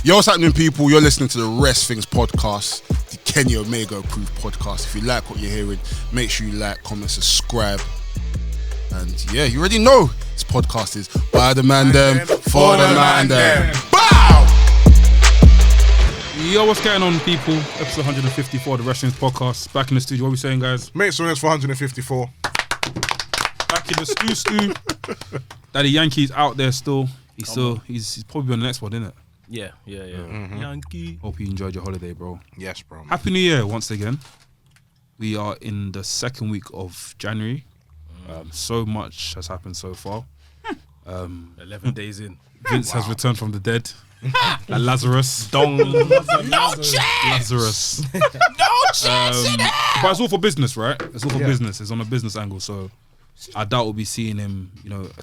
Yo, what's happening, people? You're listening to the Rest Things podcast, the Kenny Omega approved podcast. If you like what you're hearing, make sure you like, comment, subscribe. And yeah, you already know this podcast is by the Mandem, for the Mandem. Bow! Yo, what's going on, people? Episode 154 of the Wrestling's podcast. Back in the studio. What are we saying, guys? Mate, so it's 454. Back in the stew. Daddy Yankee's out there still. He's probably on the next one, isn't it? Yeah. Mm-hmm. Yankee. Hope you enjoyed your holiday, bro. Yes, bro. Happy New Year once again. We are in the second week of January. So much has happened so far. 11 days in. Vince has returned from the dead. Like Lazarus. Dong. No chance. No chance in hell. But it's all for business, right? It's all for business. It's on a business angle. So I doubt we'll be seeing him,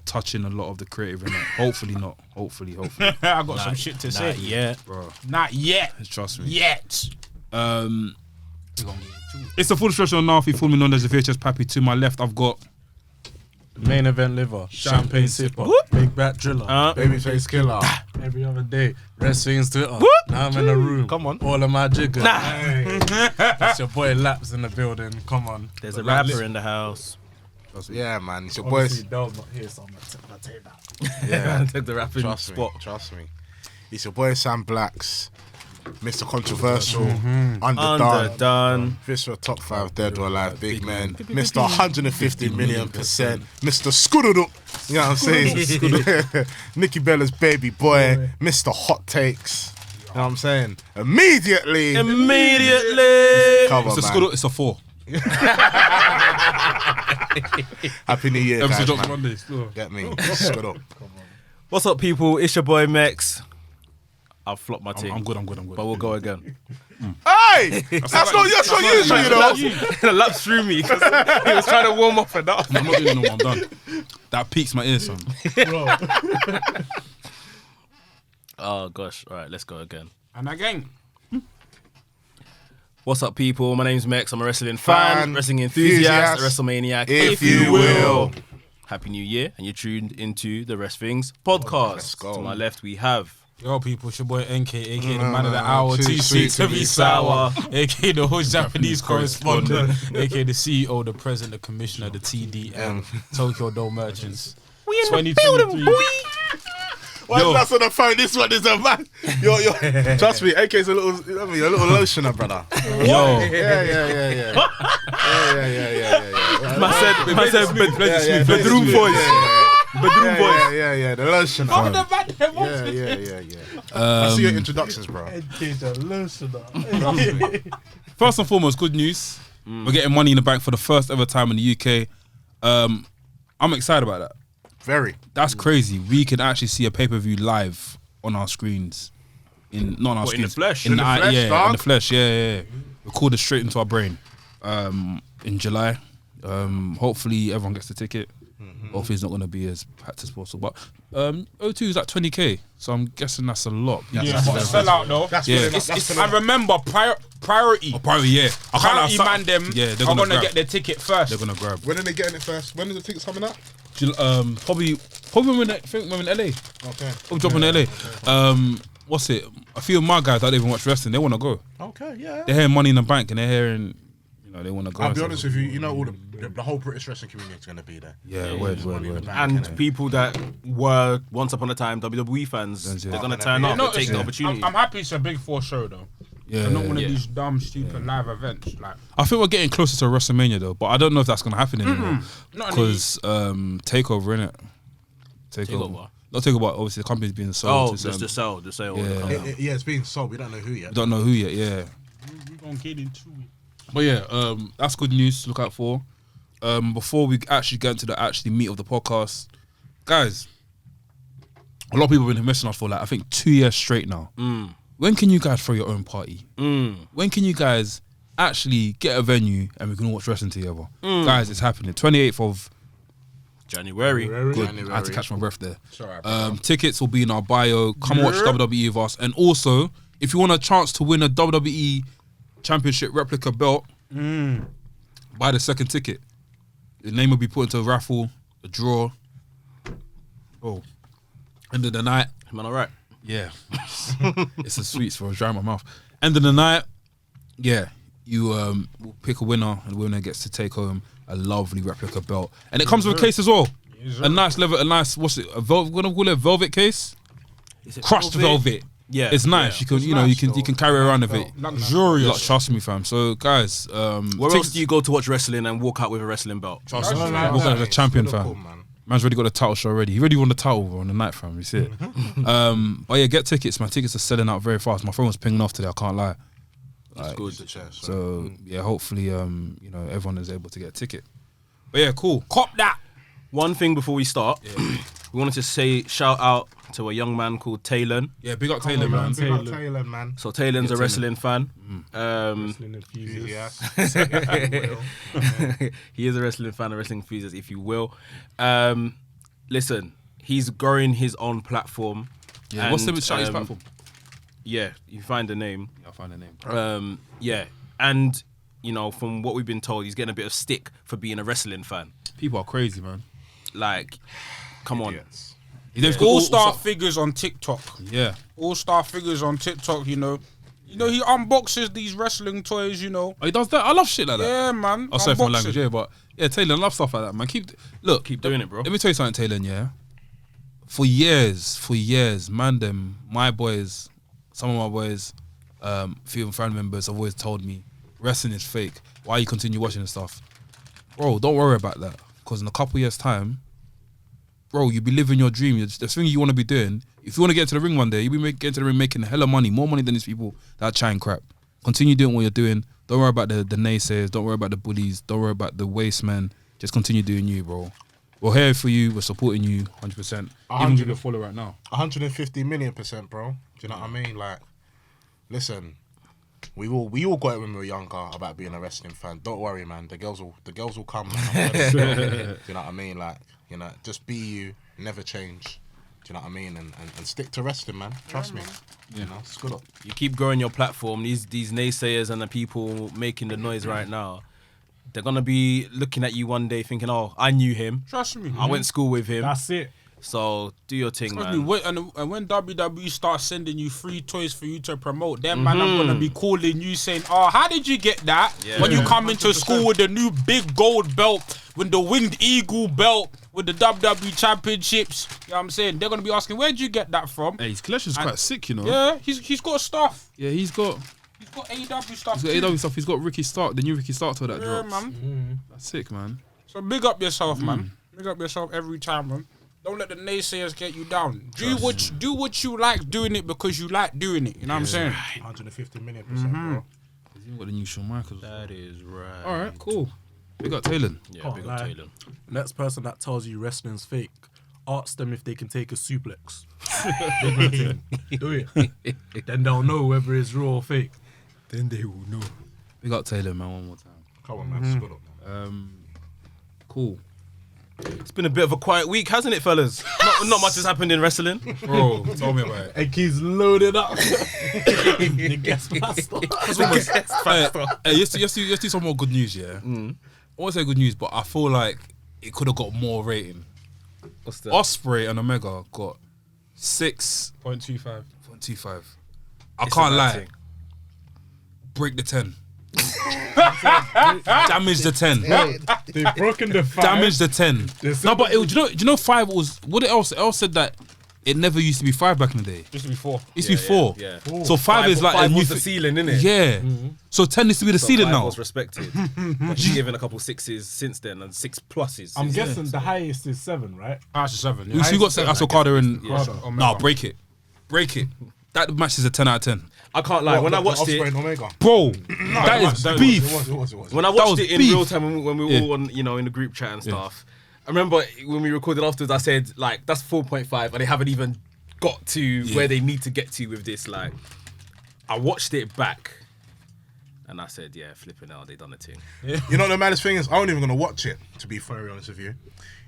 touching a lot of the creative in it. Hopefully not. Hopefully. I got some shit to say. Not yet. Bro. Not yet. Trust me. Yet. It's a full stretch on Anarfi, formerly known as the VHS Pappy. To my left, I've got Main event liver, champagne sipper, big bat driller, Babyface killer. every other day, WRESTHINGS Twitter. Now I'm in the room. Come on. All of my jiggers. Nah. It's your boy Laps in the building. Come on. There's a rapper in the house. Yeah, man. It's your Obviously, boys. Dell's not here, so I'm gonna take that. Yeah. Take the rapping spot. Trust me. It's your boy Sam Blacks, Mr. Controversial, Underdone. Fish for top 5 dead or alive, big man. Mr. 150 million %. Mr. Scoodoodle. You know what I'm saying? Nikki Bella's baby boy, Mr. Hot Takes. You know what I'm saying? Immediately. Come on, it's a 4. Happy New Year, guys, Episode man. Monday still. Get me. Scoodoodle. What's up, people? It's your boy Mex. I've flopped my team. I'm good. But we'll go again. Hey! That's not usual, you know. The lapse through me because he was trying to warm up enough. I'm not doing no more, I'm done. That peaks my ears, son. Oh, gosh. All right, let's go again. And again. What's up, people? My name's Mex. I'm a wrestling fan, wrestling enthusiast, a WrestleManiac, if you will. Happy New Year, and you're tuned into the WRESTHINGS podcast. Let's go. To my left, we have... Yo, people, it's your boy NK, aka the man of the hour, too too sweet to be sour, sour. aka the whole Japanese correspondent, aka the CEO, the president, the commissioner, the TDM, Tokyo Dome Merchants. We in the building, boy! Why that's on the phone? This one is a man. Yo. Trust me, AK's a little lotioner, brother. Yo. Yeah. Man said bedroom voice. Bedroom voice. Yeah, the lotioner. I see your introductions, bro. First and foremost, good news. We're getting Money in the Bank for the first ever time in the UK. I'm excited about that. Very. That's crazy. We can actually see a pay-per-view live on our screens. Not on our screens. In the flesh? In the flesh, dog? In the flesh, yeah. Record it straight into our brain. In July. Hopefully everyone gets the ticket. Hopefully it's not going to be as packed as possible. But O2 is like 20k, so I'm guessing that's a lot. Yeah, but sell out though. And remember, priority. Probably, yeah. Priority Mandem they're are gonna get their ticket first. They're going to grab. When are they getting it first? When are the tickets coming out? Probably when we're in LA. Okay. Probably dropping in LA. What's it? A few of my guys that don't even watch wrestling, they want to go. Okay, yeah. They're hearing Money in the Bank and they're hearing, they want to go. I'll be honest with you, all the whole British wrestling community is going to be there. Yeah, word. And people that were once upon a time WWE fans, they're going to turn up and take the opportunity. I'm happy it's a big 4 show though. Yeah, not one of these dumb, stupid live events. Like, I think we're getting closer to WrestleMania though, but I don't know if that's going to happen anymore. Because Takeover, innit? Takeover. Not Takeover, obviously the company's being sold. Oh, just the sale. Yeah, it's being sold. We don't know who yet. Don't know who yet, yeah. we're going to get into it. But yeah, that's good news to look out for. Before we actually get into the meat of the podcast, guys, a lot of people have been messing us for I think 2 years straight now. When can you guys throw your own party? When can you guys actually get a venue and we can all watch wrestling together? Guys, it's happening. 28th of January. Good. I had to catch my breath there. Tickets will be in our bio. Come watch WWE with us. And also, if you want a chance to win a WWE Championship replica belt, buy the second ticket. The name will be put into a raffle, a draw. End of the night. Am I all right? Yeah, it's a sweet, so I was dry in my mouth. End of the night, yeah, you will pick a winner, and the winner gets to take home a lovely replica belt, and it comes with a case as well. A nice what's it? We're gonna call it a velvet case. Crushed velvet. Yeah, it's nice. You can, you can carry around with it. Luxurious. Like, trust me, fam. So, guys, where else do you go to watch wrestling and walk out with a wrestling belt? Trust me, walk out as a champion, fam. Man's already got the title show already. He already won the title on the night, fam. You see it. But yeah, get tickets, man. Tickets are selling out very fast. My phone was pinging off today. I can't lie. That's good. So yeah, hopefully, everyone is able to get a ticket. But yeah, cool. Cop that. One thing before we start, we wanted to say shout out to a young man called Taylan. Yeah, big up Taylan, man. Big up Taylan, man. So Taylan's a wrestling fan. Wrestling enthusiast. Yeah. He is a wrestling fan, a wrestling enthusiast, if you will. Listen, he's growing his own platform. Yeah, what's the shout his platform? Yeah, you find the name. Yeah, I'll find the name. Yeah, and from what we've been told, he's getting a bit of stick for being a wrestling fan. People are crazy, man. Like, come on. All-star figures on TikTok. Yeah. All-star figures on TikTok, he unboxes these wrestling toys, Oh, he does that? I love shit like that. Yeah, man. I'll say for my language, yeah, but yeah, Taylan, I love stuff like that, man. Keep doing it, bro. Let me tell you something, Taylan, yeah. For years, Mandem, my boys, some of my boys, few family members have always told me, wrestling is fake. Why you continue watching and stuff? Bro, don't worry about that. Because in a couple years' time, bro, you'll be living your dream. The thing you want to be doing, if you want to get into the ring one day, you'll be getting to the ring making hella money, more money than these people that chatting crap. Continue doing what you're doing. Don't worry about the naysayers. Don't worry about the bullies. Don't worry about the waste man. Just continue doing you, bro. We're here for you. We're supporting you 100%. Even give you a follow right now. 150 million%, bro. Do you know what I mean? Like, listen, we all got it when we were younger about being a wrestling fan. Don't worry, man. The girls will come. Man. Do you know what I mean? Like, just be you, never change. Do you know what I mean? And stick to wrestling, man. Trust me. It's good. You keep growing your platform. These naysayers and the people making the noise right now, they're gonna be looking at you one day thinking, "Oh, I knew him. Trust me. I went to school with him." That's it. So do your thing, Trust man. me, and when WWE starts sending you free toys for you to promote, then man, I'm gonna be calling you saying, "Oh, how did you get that?" Yeah. When you come into school with the new big gold belt, with the winged eagle belt, with the WWE championships, you know what I'm saying? They're gonna be asking, "Where'd you get that from?" Hey, his collection's quite sick, Yeah, he's got stuff. Yeah, he's got AEW stuff. He's got AEW stuff. He's got Ricky Stark, the new Ricky Stark toy that drops. Man. That's sick, man. So big up yourself, man. Big up yourself every time, man. Don't let the naysayers get you down. Do what you like doing it because you like doing it. You know what I'm saying? 150 million%, bro. He's even got the new Shawn Michaels. That is right. All right, cool. Big up Taylan. Yeah, big up Taylan. Next person that tells you wrestling's fake, ask them if they can take a suplex. Do it. Then they'll know whether it's real or fake. Then they will know. Big up Taylan, man, one more time. Come on, man. It's good up, man. Cool. It's been a bit of a quiet week, hasn't it, fellas? Not much has happened in wrestling. Bro, tell me about it. And he's loaded up. The guest master. Let's do some more good news, yeah? I won't say good news, but I feel like it could have got more rating. What's that? Ospreay and Omega got 6.25. 6.25. I can't lie. Break the 10. Damage the 10. They've broken the 5. Damage the 10. No, but do you know 5 was what else said that it never used to be 5 back in the day. Used to be 4. Used to be 4. Yeah. So 5 is like 5 a new was the ceiling, innit? Yeah. So 10 needs to be the ceiling 5 now. was respected. But she's given a couple 6s since then and 6 pluses. I'm guessing the highest is 7, right? That's a 7. So you got Okada and Okada. nah, break it. That match is a 10 out of 10. I can't lie. When I watched Ospreay it, and Omega. Bro, that is beef. It was. when I That watched was it in beef. real time when we were all on, in the group chat and stuff, I remember when we recorded afterwards, I said, like, that's 4.5 and they haven't even got to where they need to get to with this. Like, I watched it back and I said, yeah, flipping out, they done a thing. You know what the maddest thing is? I wasn't even going to watch it, to be very honest with you.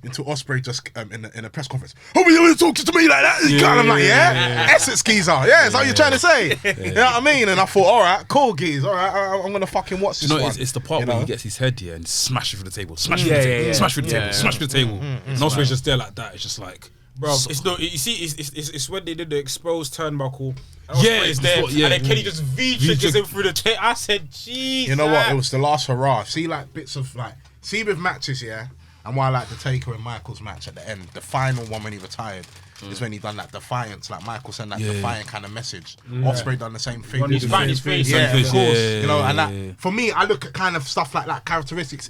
Until Ospreay just in a press conference. Oh, you talking to me like that? Kind of like, Essex geezer. Yeah, is that what you're trying to say? You know what I mean? And I thought, all right, cool, geez. All right, I'm going to fucking watch this one. It's the part where he gets his head here and smash it through the table. Smash it Yeah, through the table. yeah, Smash it through the yeah. table. Smash it through the table. And Ospreay's just there like that. It's just like, Bro, it's no. You see, it's when they did the exposed turnbuckle. Yeah, it's there, what- yeah, and then Kenny yeah. just V-triggers him through the tape. I said, "Jeez." You know what? It was the last hurrah. See, like bits of like, see with matches, yeah. And why I like the Taker and Michael's match at the end, the final one when he retired, is when he done that defiance. Like Michael sent that defiant kind of message. Ospreay done the same thing. On his face. Yeah, Same of course. face, You know, and yeah. that for me, I look at kind of stuff like that, characteristics.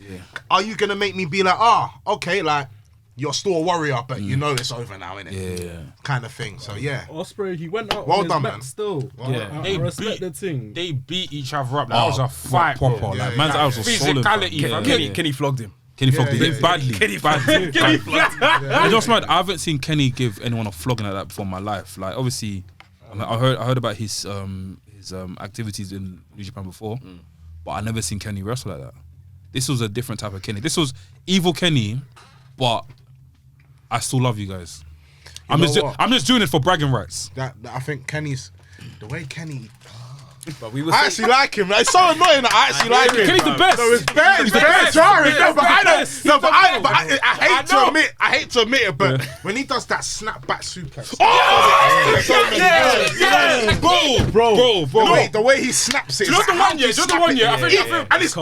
Are you gonna make me be like, okay, like you're still a warrior, but you know it's over now, innit? Yeah. Kind of thing. So yeah. Ospreay, he went out Well on his done, back man. still. Yeah. I respect the thing. They beat each other up. That was a fight, proper. bro. Like, Yeah, man's yeah. hours was solid. Physicality, fam. fam. Yeah. Kenny flogged him. Kenny flogged yeah, him yeah. badly. Kenny badly. flogged him. And just mad, I haven't seen Kenny give anyone a flogging like that before in my life. Like obviously, I heard about his activities in New Japan before, but I never seen Kenny wrestle like that. This was a different type of Kenny. This was evil Kenny, but I still love you guys. I'm just doing it for bragging rights. That I think Kenny's the way Kenny. But we were I actually like him. It's so annoying that I actually like him. Kenny's the best. No, it's very jarring. No, but I don't. No, but I hate to admit it. But when he does that snap back suplex, bro, the way he snaps it. Just the one year. Just the one year. I think. And it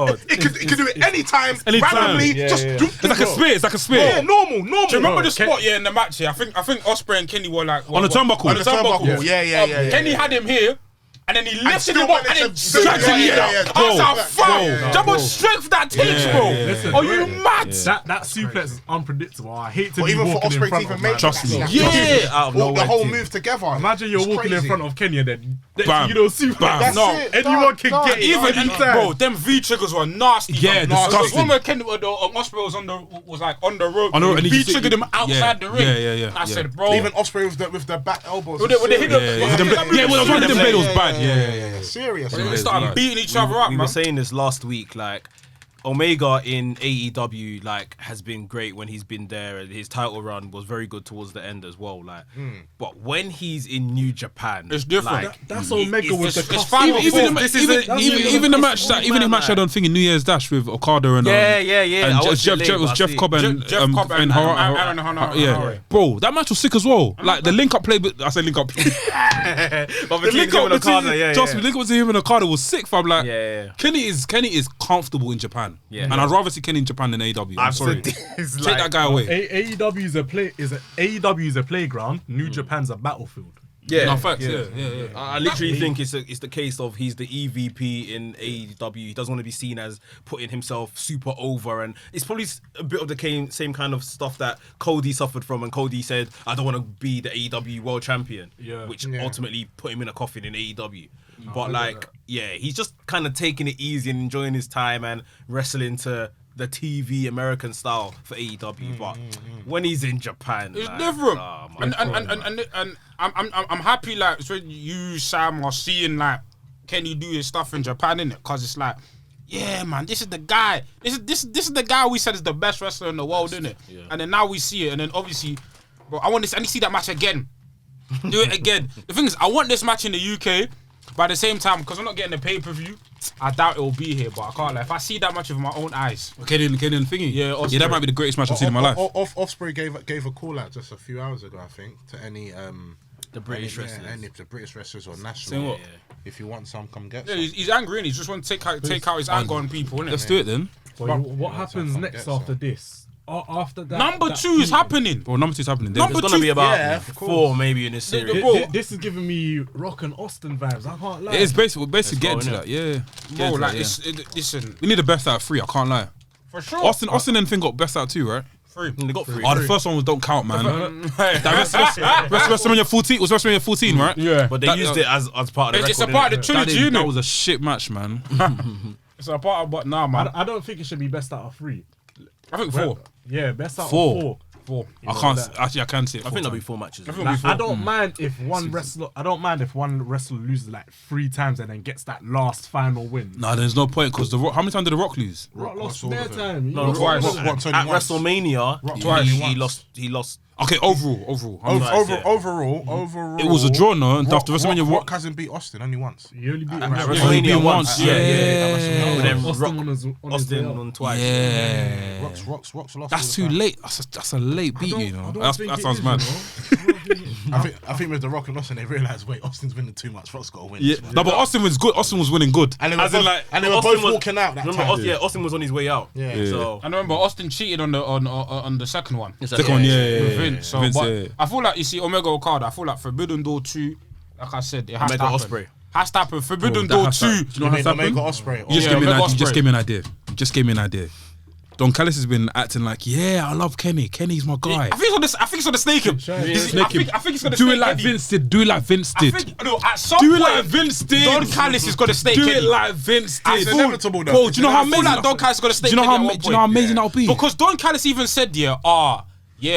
can do it anytime, randomly. Just It's like a spear. It's like a spear. Yeah, normal. Do you remember the spot in the match here? I think Ospreay and Kenny were like On the turnbuckle. On the turnbuckle. Yeah. Kenny had him here. And then he lifted still him up went and then into- dragged him yeah, here. yeah, That's bro. a foul. Jump on strength that takes, bro. Listen, Are you mad? That suplex is unpredictable. I hate to But be even for walking in Ospreay to front even of make man. Trust me. that, Yeah. Out of the nowhere, whole too. move together. Imagine you're It's walking in crazy. front of Kenny and then Bam. you know super. Bam. That's No, it. anyone can get it. Even anytime. bro, them V triggers were nasty. Yeah, fam. disgusting. When Kenny Ospreay was like on the rope, On the rope, and he V just- triggered him outside the ring. Yeah. I said, bro, Even Ospreay with the back elbows. Would they hit him? Yeah, well, one of them blade was bad. Yeah. Serious. They man. started beating each other up, We man. were saying this last week, like Omega in AEW like has been great when he's been there, and his title run was very good towards the end as well. Like, but when he's in New Japan, It's different. Like, That's Omega with the it's cuff. fine. Even This the match that even the match I don't think in New Year's Dash with Okada and Yeah. and I watched Jeff it late, was but I Jeff see it. Cobb and Jeff Cobb and Aaron yeah, Harari. bro, that match was sick as well. Like the link up play, I say link up. but The between link him up and Okada, between yeah, just yeah. the link up between him and Okada was sick. Fam, like Yeah. Kenny is comfortable in Japan, Yeah. and I'd rather see Kenny in Japan than AEW. I'm sorry, take that guy away. AEW is a playground. New Japan's a battlefield. Yeah, No, facts, yeah. I literally think it's the case of he's the EVP in AEW. He doesn't want to be seen as putting himself super over, and it's probably a bit of the same kind of stuff that Cody suffered from. And Cody said, "I don't want to be the AEW World Champion," which ultimately put him in a coffin in AEW. But like, he's just kind of taking it easy and enjoying his time and wrestling to the TV American style for AEW. But when he's in Japan, It's like, different. oh my And I'm happy like so you, Sam, are seeing like Kenny do his stuff in Japan, innit? Because it's like, yeah, man, this is the guy. This is the guy we said is the best wrestler in the world, innit? Yeah. And then now we see it, and then obviously, bro, I need to see that match again. Do it again. The thing is, I want this match in the UK, but at the same time, because we're not getting the pay-per-view, I doubt it will be here. But I can't lie. If I see that match with my own eyes, Kenny and thingy. Yeah, that might be the greatest match I've seen in my life. Ospreay gave a call out just a few hours ago, I think, to any The British any, wrestlers. any of the British wrestlers or national. Saying what? If you want some, come get yeah, some. he's angry, and he just wants to take out his anger on people, innit? Let's do it then. But what happens next after this? After that, Number that 2 is feud- happening. Bro, number 2's happening. Number There's gonna be about yeah, of course. 4 maybe in this series. Bro. This is giving me Rock and Austin vibes. I can't lie. It's basically getting go, to innit? that. Yeah, Bro, Getting to like, that, listen, we need the best out of 3. I can't lie. for sure. Austin and Finn got best out 2, right? They got 3. Oh, the first one was don't count, man. That WrestleMania 14 was WrestleMania 14, right? Yeah. But they That- used it as part of the It's record. a part of the innit? trilogy, That innit? was a shit match, man. It's a part of, but nah, man. I don't think it should be best out of 3. I think 4. Yeah, best out Four. of 4. 4. I can't. Actually, I can see it. I think there'll be 4 matches. Like, I don't mind if one wrestler. I don't mind if one wrestler loses like 3 times and then gets that last final win. Nah, there's no point because how many times did The Rock lose? Rock lost all their of it. time. No, twice. Rock only At once. WrestleMania, twice. he lost. Okay, overall. Overall, It was a draw, no? And after WrestleMania, Rock hasn't beat Austin only once. He only beat him Only WrestleMania beat once. Yeah. But then Austin on his Austin way out. on twice. Yeah. Rock's lost. That's all too the time. late. That's a late beat, you know. That sounds mad. I think with the Rock and Austin, they realised, wait, Austin's winning too much. Rock's got to win. Yeah. No, but Austin was good. Austin was winning good. And they were As in, both, like, and they were Austin both was- walking out that Remember, time. Austin was on his way out. Yeah. So I remember Austin cheated on the second one. Second one, yeah. With Vince. So, Vince, but yeah. I feel like you see Omega Okada. I feel like Forbidden Door 2, like I said, it has Omega to happen. Ospreay. Has to happen. Forbidden that Door has 2. to- Do you know how Omega happened? Ospreay. You just Yeah, gave me an Omega idea. You just Ospreay. gave me an idea. You just gave me an idea. Don Callis has been acting like, yeah, I love Kenny. Kenny's my guy. I think it's gonna snake him. Snake I him. think it's gonna Do snake it like Eddie. Vince did. Do it like Vince I did. think, no, at some Do point, it like Vince did. Don Callis is gonna snake Do Eddie. it like Vince I did. feel- inevitable though. Bro, do you know how I feel amazing? like Don Callis is gonna snake Do you know Eddie how? at one Do you know how point. amazing that'll be? Because Don Callis even said, yeah,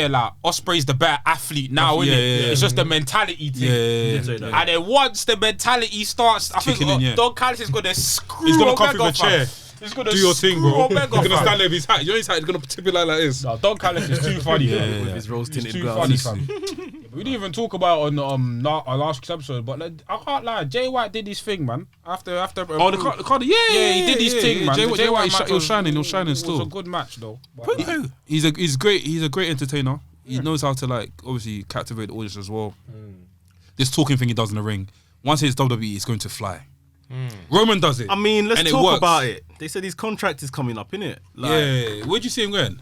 like Ospreay's the better athlete now, Yeah, innit? yeah, It's just the mentality thing. Yeah. And then once the mentality starts, I think Kicking in, yeah. Don Callis is gonna screw He's gonna come Omega, through the chair. fam. He's gonna Do your thing, screw bro. He's Omega, gonna fam. stand there with his hat. You know his hat. He's gonna tip it like this. No, Don Callis is too funny, with his rose He's tinted too funny, glasses. fam. We didn't even talk about it on our last week's episode, but like, I can't lie, Jay White did his thing, man. After Oh, the card. Yeah, he did his thing, man. Jay The White, Jay White he match was shining. He was shining It was still. a good match, though. But, He's great. He's a great entertainer. He knows how to, like, obviously captivate the audience as well. This talking thing he does in the ring, once it's WWE, it's going to fly. Roman does it. I mean, let's and it talk works. about it. They said his contract is coming up, innit? Like, Yeah. Where'd you see him going?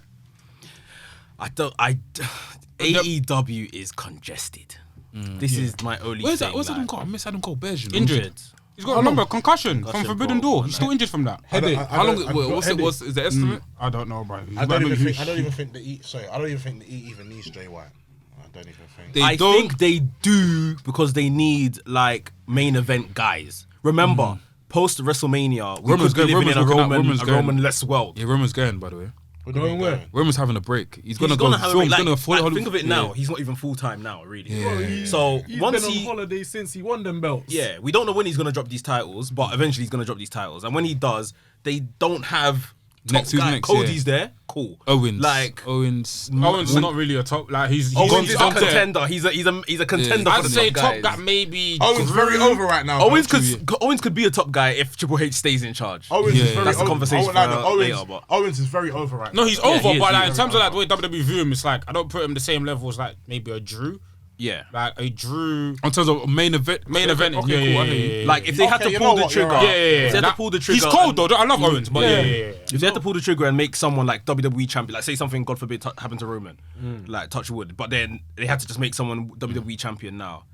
AEW is congested. This is my only Where's thing. that? Where's like, Adam Cole? I miss Adam Cole. Bears, you know? Injured. He's got, remember, concussion from Concussion, Forbidden bro. Door. He's still injured from that. Headache. I How long? don't- I've got What's is the estimate? I don't know, bro. I don't even think the E even needs Jay White. I don't even think. I think they do because they need like main event guys. Remember, post WrestleMania, we Roman's could be going- living in a Roman's going. Roman-less world. Yeah, Roman's going, by the way. Going where? Roman's having a break. He's He's gonna go have a film. break, He's gonna like, go think of it now. Yeah. He's not even full time now, really. Yeah. So He's once been he, on holiday since he won them belts. yeah, we don't know when he's gonna drop these titles, but eventually he's gonna drop these titles. And when he does, they don't have top Next, who's guy. next, Cody's there, cool. Owens. Like Owens. Owens is not really a top. Like he's Owens is a up there. contender. He's a contender. I'd for the say top top guys. guy maybe. Owens very over right now. Owens bro. could be a top guy if Triple H stays in charge. Owens is Yeah. very That's a over. conversation for later, but- Owens is very over right now. No, he's Yeah, over, he is, but he like, is. in terms of like the way WWE view him, it's like I don't put him the same level as like maybe a Drew, Yeah. like a Drew In terms of main event. main event. Okay, yeah, cool. I yeah, hear you. yeah, yeah. Like if they had Okay, to you pull know the what, you're trigger, right. Yeah, yeah, yeah. if they had That- to pull the trigger, He's cold though. I love Owens, but yeah. If they had to pull the trigger and make someone like WWE champion, like say something, God forbid, happened to Roman, like touch wood, but then they had to just make someone WWE champion now,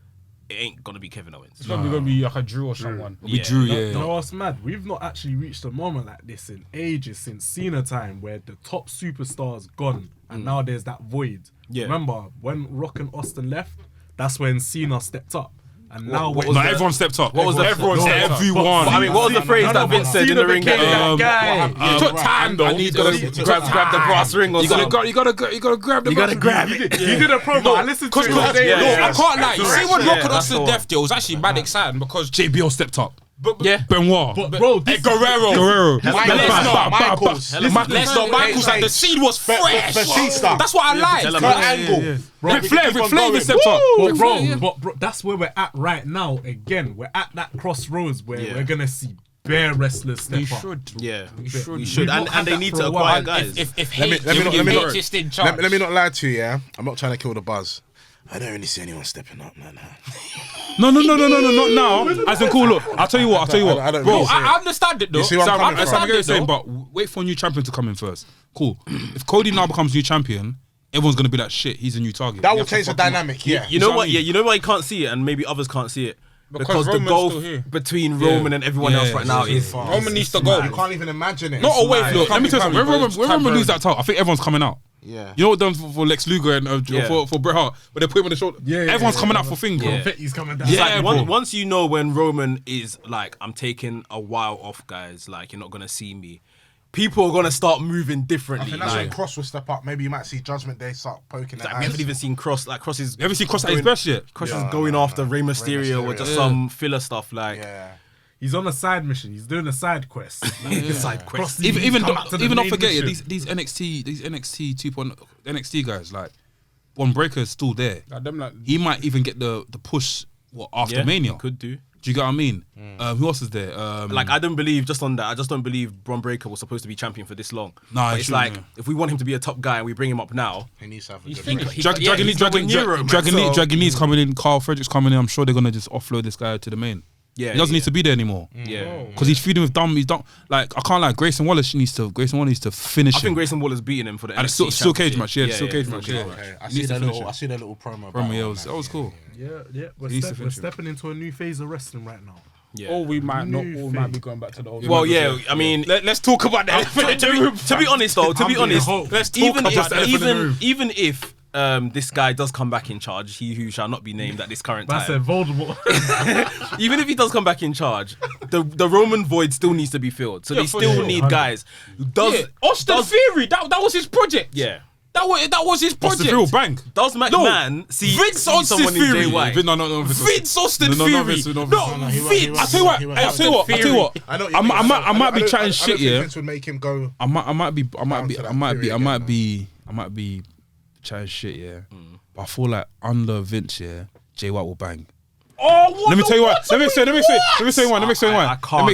it ain't gonna be Kevin Owens. It's probably gonna be like a Drew or someone. We drew, You yeah. know what's mad? We've not actually reached a moment like this in ages since Cena time where the top superstar's gone and now there's that void. Yeah. Remember when Rock and Austin left? That's when Cena stepped up. And now what we're- was No, that? everyone stepped up. What was the- everyone? No, Everyone. But I mean, what was the phrase that Vince said in the ring? became that guy. It took time though. I need to grab the brass ring or You gotta something. grab the. You gotta grab it. He did a promo. I listened to it. Because today. I can't lie. You see when Yeah, Rock and that's Austin the death deal was actually mad exciting because JBL stepped up. Yeah. Benoit. But bro, this Guerrero. Michaels. Lesnar, Michaels, like the seed was fresh. Batista. That's what I like. tell him Kurt that. Angle. Bro, Ric we Flair can keep on even going. stepped up. but bro, that's where we're at right now. Again, we're at that crossroads where Yeah. we're gonna see bare wrestlers step We up. should. Yeah, we should. should, We've not and had they that need for to a while. acquire guys. If Let hate, me if not- hate just in charge. Let me not lie to you, yeah? I'm not trying to kill the buzz. I don't really see anyone stepping up, man. No, not now. As in, cool, look. I'll tell you what. I don't Bro, really see it. I understand it though. You see what I'm I coming from? That's what I'm understand saying, it though. but wait for a new champion to come in first. Cool. If Cody now becomes new champion, everyone's gonna be like, shit, he's a new target. That We will have to change the fuck him up. dynamic, yeah. You know what I what? mean? Yeah, you know why you can't see it, and maybe others can't see it because the Roman's gulf still here. between Roman and everyone else right now is. Roman needs to go. I can't even imagine it. Not It's away mad. from- Look, let me tell you something. Can't be When Roman bro. lose that title, I think everyone's coming out. Yeah. You know what done for Lex Luger and Yeah. for Bret Hart, but they put him on the shoulder. Everyone's coming out for things, bro. Yeah. He's coming down. It's Yeah, like bro. once you know when Roman is like, I'm taking a while off, guys. Like you're not gonna see me. People are gonna start moving I differently. think that's Like, when Cross will step up. Maybe you might see Judgment Day start poking like, at we haven't even seen Cross. Like Cross is. You ever seen Cross at his going- best yet? Cross Yeah, is going no, after no. Rey Mysterio or just Mysterio. some filler stuff. Like Yeah. He's on a side mission. He's doing a side quest. side quest. Even Come up to the not main forget mission. these NXT 2.0 NXT guys like Bron Breakker is still there. Like, them, like, He might even get the push after Mania. Could do. Do you get what I mean? Who else is there? Like, I don't believe, just on that, I just don't believe Bron Breakker was supposed to be champion for this long. Nah, But it's like, if we want him to be a top guy and we bring him up now, He needs to have a He's good finished. run. Dragon Lee's coming in. Carl Frederick's coming in. I'm sure they're gonna just offload this guy to the main. yeah, He doesn't need to be there anymore. Yeah. Because he's feeding with dumb. He's dumb. Like, I can't lie. Grayson Waller needs to finish I him. think Grayson Waller's beating him for the And NXT it's still cage championship. match. Yeah, it's still cage match. still Yeah. cage match. Okay, I He see needs to their finish little. it. I see their little promo. Promo, battle yeah, on that was cool. Yeah. He needs to We're finish it. stepping into a new phase of wrestling right now. Yeah. Or we might not New all thing. might be going back to the old. Well, yeah, I mean, Let's talk about that. to be honest though, to be honest, Let's talk even about that. even if this guy does come back in charge, he who shall not be named at this current I said time. Voldemort. Even if he does come back in charge, the Roman void still needs to be filled. So Yeah, they for still sure. need guys. Austin Theory. That was his project. Yeah. That was his What's project. the real bank? Does McMahon see Austin someone in Theory. Jay White? No, Vince Austin No, Theory. Vince, no, No, Vince. he won't- Vince. he won't- I tell you what. he won't- I tell you what. I tell you what. I know what I you mean. might be I chatting don't shit. think Yeah. Vince would make him go. I might be Period, but I feel like under Vince, yeah, Jay White will bang. Oh, what? Let me tell you what. Let me say one. I can't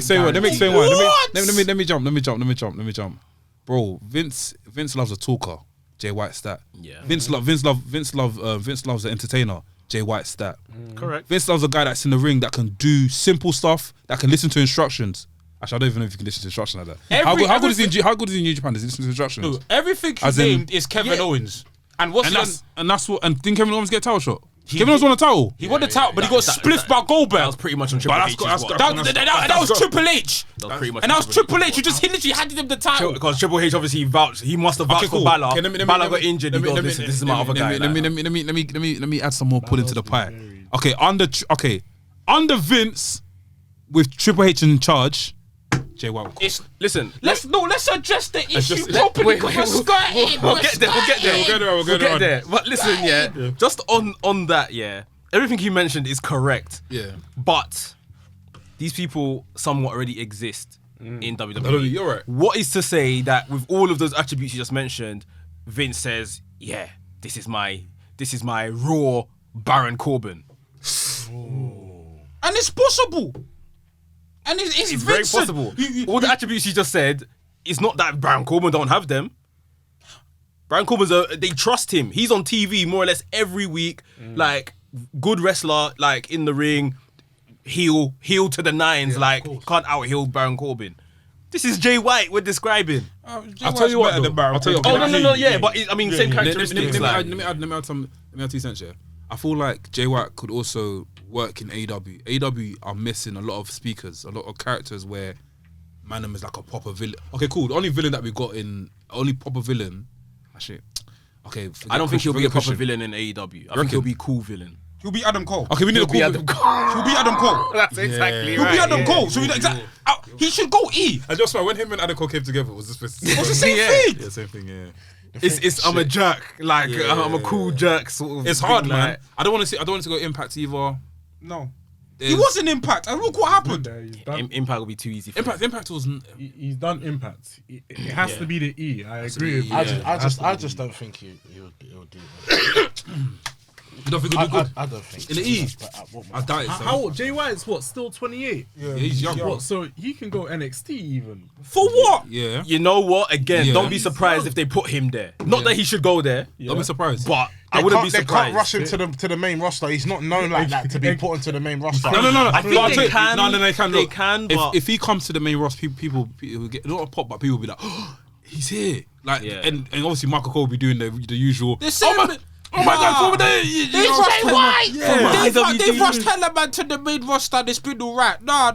Let me jump. Bro, Vince loves a talker. Jay White's that. Yeah. Vince loves the entertainer. Jay White's that. Correct. Vince loves a guy that's in the ring that can do simple stuff, that can listen to instructions. Actually, I don't even know if you can listen to instructions like that. How good is he in New Japan? Does he listen to instructions? No, everything you As in- named is Kevin Owens. And what's And didn't Kevin Owens get a title shot? Kevin Owens won a title. he won the title, but he got spliffed by That Goldberg. was pretty much on Triple But H. that's That was Triple H. That was pretty much And that was on Triple H. You just literally handed him the title. Because Triple H obviously vouched. He must have vouched for Balor. Okay, Balor got injured. He goes, "Listen, this is my other guy." Let me add some more pudding to the pie. Okay, under Vince with Triple H in charge, Jay White. Listen, Let's address the issue just- properly. We'll get there. But listen, yeah, just on that, yeah, everything you mentioned is correct. Yeah. But these people somewhat already exist in WWE. You're right. What is to say that with all of those attributes you just mentioned, Vince says, "Yeah, this is my Raw Baron Corbin." And it's possible. And it's It's very Vincent. possible. All the attributes you just said, it's not that Baron Corbin don't have them. Baron Corbin's they trust him. He's on TV more or less every week. Like, good wrestler, like in the ring, heel to the nines, can't out heel Baron Corbin. This is Jay White we're describing. I'll tell you what. I'll tell you. Oh no, yeah, but I mean same characteristics. Let me add 2 cents here. I feel like Jay White could also work in AEW. AEW are missing a lot of speakers, a lot of characters where Mandem is like a proper villain. Okay, cool. The only villain that we got only proper villain. Actually, okay. I don't think he'll be a proper villain in AEW. I think he'll be a cool villain. He'll be Adam Cole. Okay, we need a cool. He'll be Adam Cole. That's exactly He'll be Adam Cole. So he should go E. I just when him and Adam Cole came together, it was this? It was the same thing. Yeah, same thing. Yeah. It's I'm a jerk, like I'm a cool jerk sort of. It's hard, thing, man. like- I don't want to go Impact either. No. He was an Impact. And look what happened. He's done, Impact will be too easy. For him. Impact was. he's done Impact. It has to be the E. I agree with you. I just don't think he would do that. You don't think he'll do good? I don't think In the E? I doubt it. How old? Jay White's what? Still 28. Yeah, he's young. What? So he can go NXT even. For what? Yeah. You know what? Again, Yeah. don't be surprised if they put him there. Not that he should go there, Don't be surprised. but I wouldn't be They surprised. can't rush him to the main roster. He's not known like that to be put into the main roster. No. I think But I'll they tell you- can. No, they can. They Look, can, but if he comes to the main roster, people will get not a pop, but people will be like, oh, he's here. Like, Yeah. and obviously Michael Cole will be doing the usual. The same. Oh my God! Forward there. They've rushed White. IWG. They've rushed Hellerman to the main roster. It's been alright. No.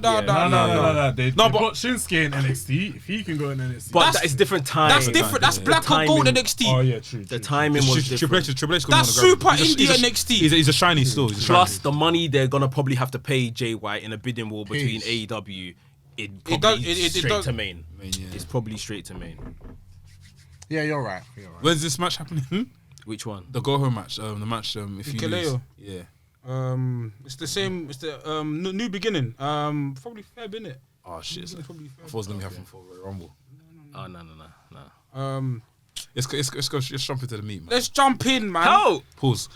They but- put Shinsuke in NXT. If he can go in NXT. but that is different time. That's different. That's black and gold timing- NXT. Oh yeah, true. The timing was Triple different. H. That's Super Indie NXT. He's a shiny still. He's a shiny. Plus the money they're gonna probably have to pay Jay White in a bidding war between AEW. It probably straight to main. It's probably straight to main. Yeah, you're right. When's this match happening? Which one? The go home match. The match. If you lose. Kaleo. Yeah. It's the same. It's the new beginning. Probably Feb, innit? Oh shit. Probably I thought it was gonna be happening for Royal Rumble. Oh no. Let's jump into the meat, man. Let's jump in, man. How? Pause.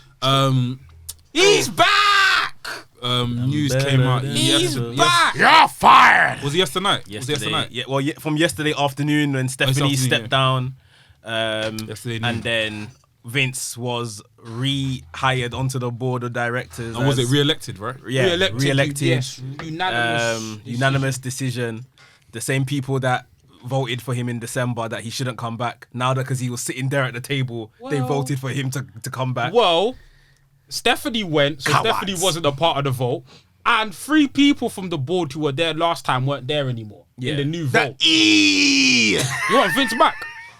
He's back. News came out. He's back. You're fired. Was it yesterday night? Yesterday. Yeah, well, from yesterday afternoon when Stephanie afternoon, stepped down. Yesterday And noon. then Vince was rehired onto the board of directors. And was it re-elected, right? Yeah, re-elected. Yes, unanimous. Unanimous decision. The same people that voted for him in December that he shouldn't come back. Now that because he was sitting there at the table, they Well- voted for him to come back. Well, Stephanie went, so Cowards. Stephanie wasn't a part of the vote. And 3 people from the board who were there last time weren't there anymore in Yeah. the new The vote. E. You want Vince back?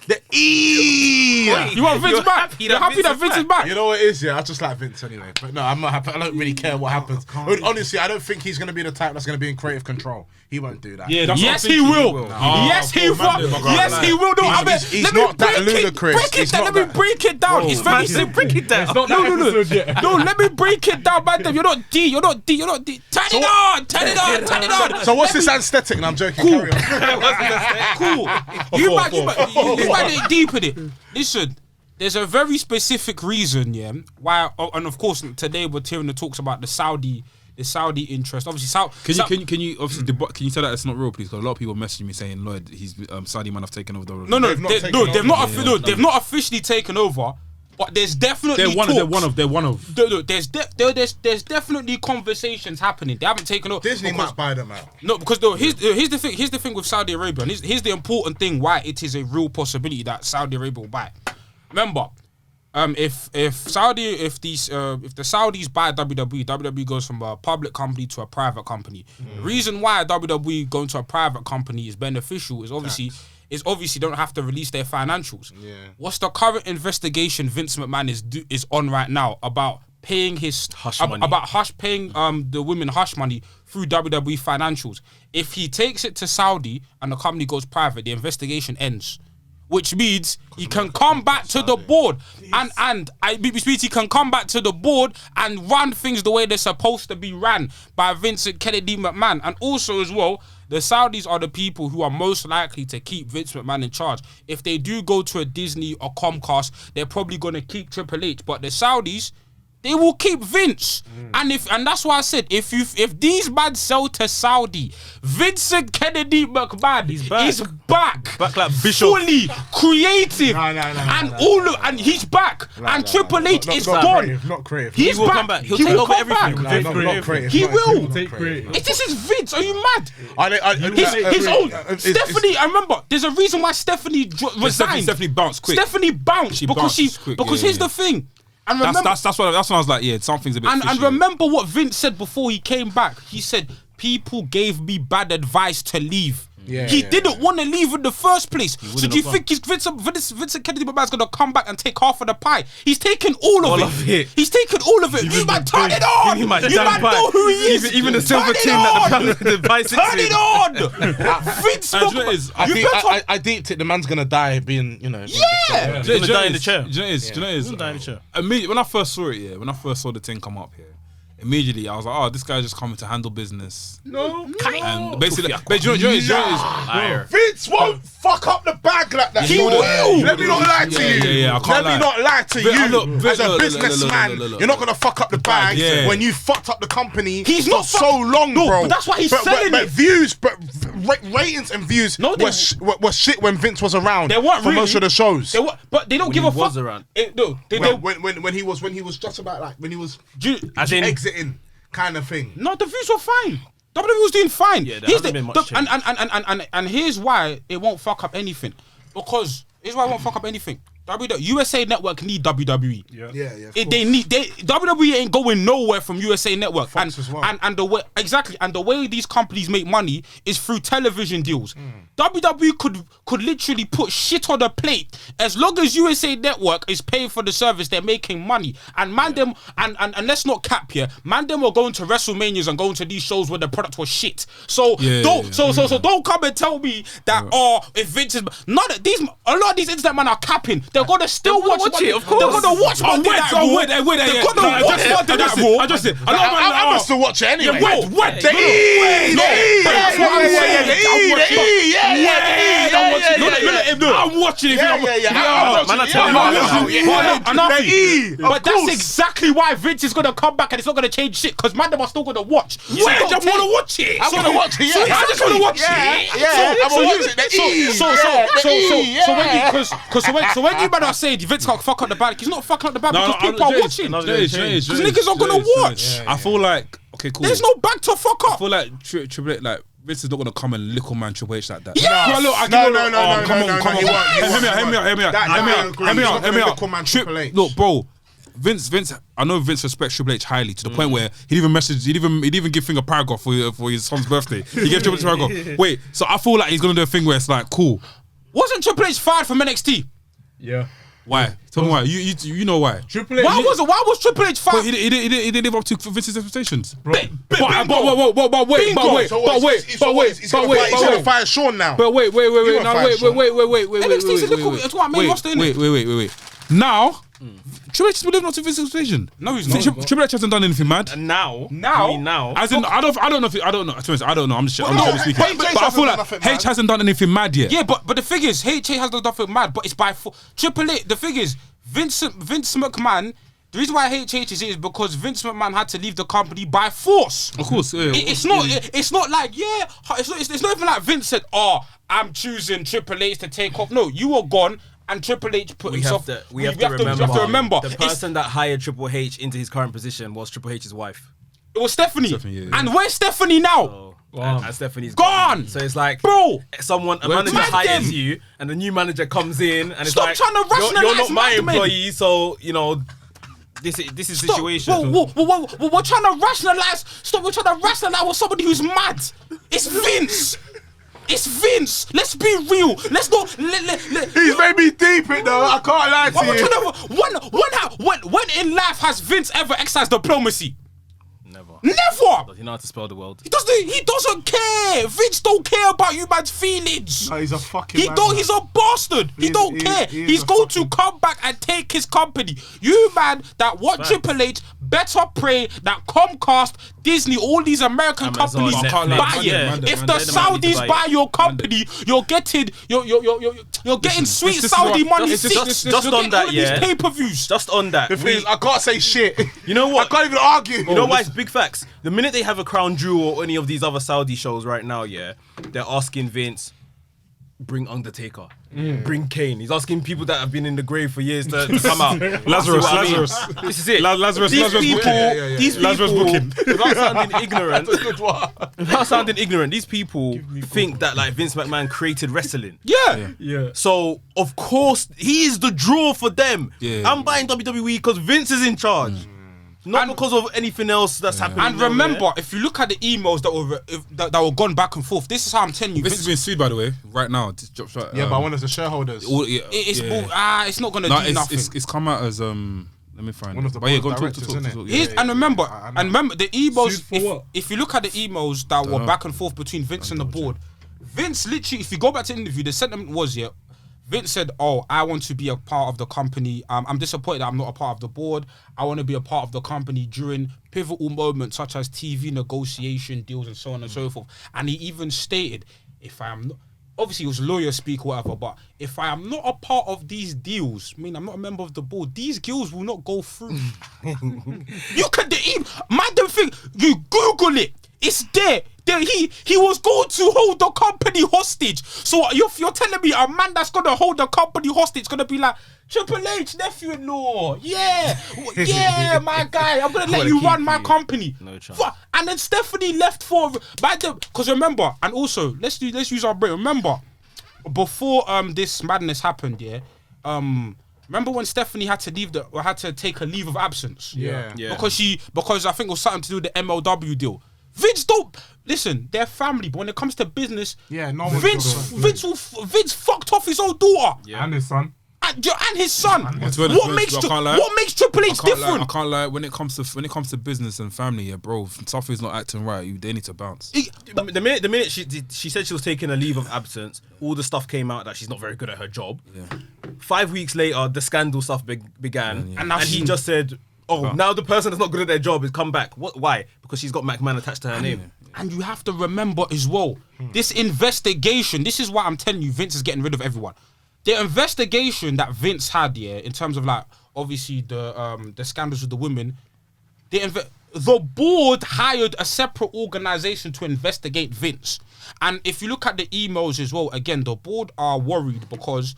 The E. You want Vince You're back? happy You're that happy Vince that is Vince is back? back? You know what it is, yeah? I just like Vince anyway. But no, I'm not happy. I don't really care what happens. Honestly, I don't think he's going to be the type that's going to be in creative control. He won't do that. Yeah, that's what Yes, I'm he thinking. will. Yes, he will. Yes, he will. No, I mean, He's let me not that break it- ludicrous. Break it He's down. not Let me that- break it down. It's very simple. Break it down. Not that episode yet. No, let me break it down, man. You're not D. You're not D. You're not D. Turn it on. Turn it on. Turn it on. So what's this aesthetic? And I'm joking. Cool. Carry on. Cool. You might get deep in it. Listen, there's a very specific reason, yeah, why. And of course, today we're hearing the talks about the Saudi interest. Obviously, Can you obviously can you tell that it's not real, please? Because a lot of people messaging me saying, Lloyd, he's Saudi man have taken over the. No, they've not officially taken over, but there's definitely They're one of. There's definitely conversations happening. They haven't taken over. Disney because- might buy them out. No, because here's the thing with Saudi Arabia, and here's the important thing why it is a real possibility that Saudi Arabia will buy. Remember, if the Saudis buy WWE goes from a public company to a private company. The reason why WWE going to a private company is beneficial is obviously don't have to release their financials. Yeah. What's the current investigation Vince McMahon is on right now about paying his money. paying the women hush money through WWE financials? If he takes it to Saudi and the company goes private, the investigation ends. Which means he can come back to the board and he can come back to the board and run things the way they're supposed to be ran by Vincent Kennedy McMahon. And also as well, the Saudis are the people who are most likely to keep Vince McMahon in charge. If they do go to a Disney or Comcast, they're probably going to keep Triple H. But the Saudis, they will keep Vince. And that's why I said if these men sell to Saudi, Vincent Kennedy McMahon is back. Back like Bishop. Fully creative. No, And he's back. And Triple H is gone. Not creative. He's He will back. come back. He'll He take will over come everything. back. Not creative. He Not- will. Take creative. This is Vince. Are you mad? His own. It's- Stephanie, I remember. There's a reason why Stephanie resigned. Stephanie bounced quick. Stephanie bounced She because bounced quick, because yeah, here's yeah. the thing. And remember, That's when I was like, yeah, something's a bit. and fishy. remember what Vince said before he came back. He said people gave me bad advice to leave. He didn't want to leave in the first place. So do you think Vincent Kennedy McMahon's gonna come back and take half of the pie? He's taken all of it. He's taken all of it. You man, turn it on. Give me my You damn man pie. know who he is. Even the silver Turn it tin that the pie sits Turn in. it on. Vince And do you know what it is? I you think better. I deeped it. The man's gonna die being, Yeah. Do you know gonna what die it in the is? chair. Do you know what it is? Do you know what it is? Gonna die in the chair. When I first saw it, yeah, when I first saw the thing come up here, immediately I was like, oh, this guy's just coming to handle business. And basically, but do you know what it is? Liar. Vince won't fuck up the bag like that. He will. Let me not lie to you. Yeah, I can't Let me lie. not lie to But, you. look, As a look, businessman, look. you're not gonna fuck up the bag Yeah. when you fucked up the company He's for not so fuck- long, No, bro. but that's why he's selling but it. views, ratings and views No, they- were shit when Vince was around. They weren't for really. most of the shows. But they don't give he a fuck. was around. No, When he was just about like when he was As in, exiting kind of thing. No, the views were fine. WWE was doing fine. Yeah, there hasn't been much change. And here's why it won't fuck up anything. Because here's why it won't fuck up anything. USA Network need WWE. Yeah. WWE ain't going nowhere from USA Network. Fox as well. And the way the way these companies make money is through television deals. WWE could literally put shit on a plate as long as USA Network is paying for the service. They're making money. And Mandem and let's not cap here. Mandem were going to WrestleManias and going to these shows where the product was shit. So don't come and tell me that if Vince is a lot of these internet men are capping. they're gonna still watch it. Of course, they're gonna watch Monday Night Raw. They're gonna watch Monday Night Raw. I just said, I'm gonna still watch it anyway. What? The E. I'm watching it. But that's exactly why Vince is gonna come back and it's not gonna change shit because Mandem are still gonna watch. I just want to watch it. I'm gonna watch it. I just want to watch it. I'm gonna watch it. So when you man are saying Vince can't fuck up the bad, he's not fucking up the bad because people are watching. Because niggas are gonna watch. I feel like okay, cool. There's no bag to fuck I up. feel like Triple H, like Vince is not gonna come and little man Triple H like that. Yes! No, look, come on. Hear me out. Look, bro. Vince, I know Vince respects Triple H highly to the point where he'd even give Thing a paragraph for his son's birthday. He gave Triple H a paragraph. Wait, so I feel like he's gonna do a thing where it's like, cool. Wasn't Triple H fired from NXT? Yeah. Why? Tell me why. You know why. Triple H. Why was Triple H fired? But he didn't live up to Vince's expectations. He's gonna fire Sean now. But wait. NXT's a little it's what I mean. What's the Wait. Now, Triple H is living up to Vince's expectation. No, he's not. Triple H hasn't done anything mad. Now. As in, I don't know. To be honest, I don't know. I'm just speaking. But I feel like H hasn't done anything mad yet. Yeah, but the thing is, H has done nothing mad, but it's by Triple H. The thing is, Vince McMahon. The reason why HH is because Vince McMahon had to leave the company by force. Of course, it's not like it's not even like Vince said, "Oh, I'm choosing Triple H to take off." No, you were gone. And Triple H put himself. We have to remember. The It's- person that hired Triple H into his current position was Triple H's wife. It was Stephanie. Yeah. And where's Stephanie now? So, and Stephanie's Gone. So it's like, Bro, a manager Mandem. hires you, and the new manager comes in, and it's Stop like, trying to you're rationalise not my Mandem. employee, so this is Stop. situation. We're trying to rationalize. Stop. We're trying to rationalize with somebody who's mad. It's Vince. It's Vince. Let's be real. Let's not. He's made me deep it though. I can't lie to you. When in life has Vince ever exercised diplomacy? Never. Does he know how to spell the world? He doesn't care. Vince don't care about you man's feelings. No, he's a fucking He man, don't. man. He's a bastard. He don't care. He's going to come back and take his company. You man that want Triple H better pray that Comcast, Disney, all these American Amazon, companies Netflix, buy it. Mandem, If the they're the man to Saudis buy buy it. your company, you're getting sweet this is Saudi what- money. this is Just on that, yeah. Pay per views. Just on that, The thing is, I can't say shit. you know what? I can't even argue. You know why it's big facts? The minute they have a Crown Jewel or any of these other Saudi shows right now, yeah, they're asking Vince, bring Undertaker, bring Kane. He's asking people that have been in the grave for years to come out. Lazarus. This is it. Lazarus These Lazarus people, booking. without sounding ignorant, these people think that like Vince McMahon created wrestling. Yeah. So of course he is the draw for them. Yeah. I'm buying WWE because Vince is in charge. Not because of anything else that's happening. And remember, if you look at the emails that were gone back and forth, this is how I'm telling you. This has been sued, by the way, right now. Yeah, by one of the shareholders. It's not gonna do nothing. It's come out as let me find One it. of the But yeah, board go directors, talk. innit? Yeah. And remember the emails. Sued for what? If you look at the emails that were back and forth between Vince and the board, Vince literally, if you go back to the interview, the sentiment was Vince said, "Oh, I want to be a part of the company. I'm disappointed that I'm not a part of the board. I want to be a part of the company during pivotal moments such as TV negotiation deals and so on and so forth." And he even stated, "If I am not." Obviously, it was lawyer speak or whatever, but if I am not a part of these deals, I mean, I'm not a member of the board, these deals will not go through. You can, Mandem thing, you Google it, it's there. He was going to hold the company hostage. So if you're telling me a man that's going to hold the company hostage going to be like, Triple H, nephew-in-law, yeah, my guy, I'm going to let you run my company. No chance. And then Stephanie left for, because remember, and also, let's use our brain. Remember, before this madness happened, remember when Stephanie had to take a leave of absence? Yeah. Because I think it was something to do with the MLW deal. Vince don't listen. They're family, but when it comes to business, no one Vince fucked off his own daughter And his son. and his son. What makes Triple H different? I can't lie. When it comes to business and family, bro, if something's not acting right, they need to bounce. The minute she said she was taking a leave of absence, all the stuff came out that she's not very good at her job. 5 weeks later, the scandal stuff began, And and he just said, "Oh, now the person that's not good at their job has come back." What? Why? Because she's got McMahon attached to her name. And you have to remember as well, this investigation, this is why I'm telling you Vince is getting rid of everyone. The investigation that Vince had, in terms of like, obviously the scandals with the women, the board hired a separate organization to investigate Vince. And if you look at the emails as well, again, the board are worried because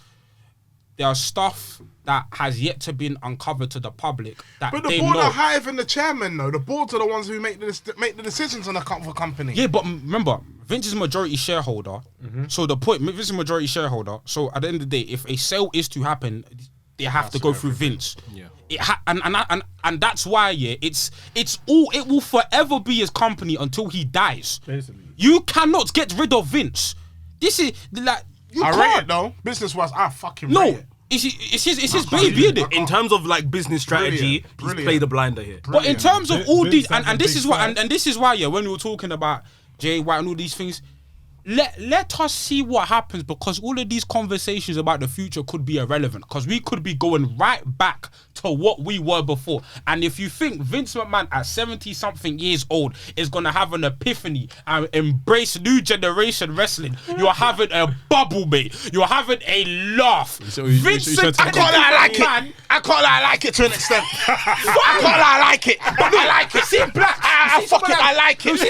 there are stuff that has yet to be uncovered to the public that But the they board know. are higher than the chairman, though. The boards are the ones who make the decisions on the company. Yeah, but remember, Vince is majority shareholder. So Vince is majority shareholder. So at the end of the day, if a sale is to happen, they have to go through Vince. Yeah. And that's why it will forever be his company until he dies. Basically. You cannot get rid of Vince. This is like you I can't. rate it though. Business wise, I fucking rate No, it. it's his baby, isn't it? In terms of like business strategy, he's played a blinder here. But in terms of all Vince these, has a and this big is why, fight. and this is why, when we were talking about Jay White and all these things, let us see what happens, because all of these conversations about the future could be irrelevant, because we could be going right back to what we were before. And if you think Vince McMahon at 70-something years old is gonna have an epiphany and embrace new generation wrestling, you're having a bubble, mate. You're having a laugh. Vince I can't lie, I like it. I can't lie, I like it to an extent. I can't lie, I like it. I like it. See Black. I like it. I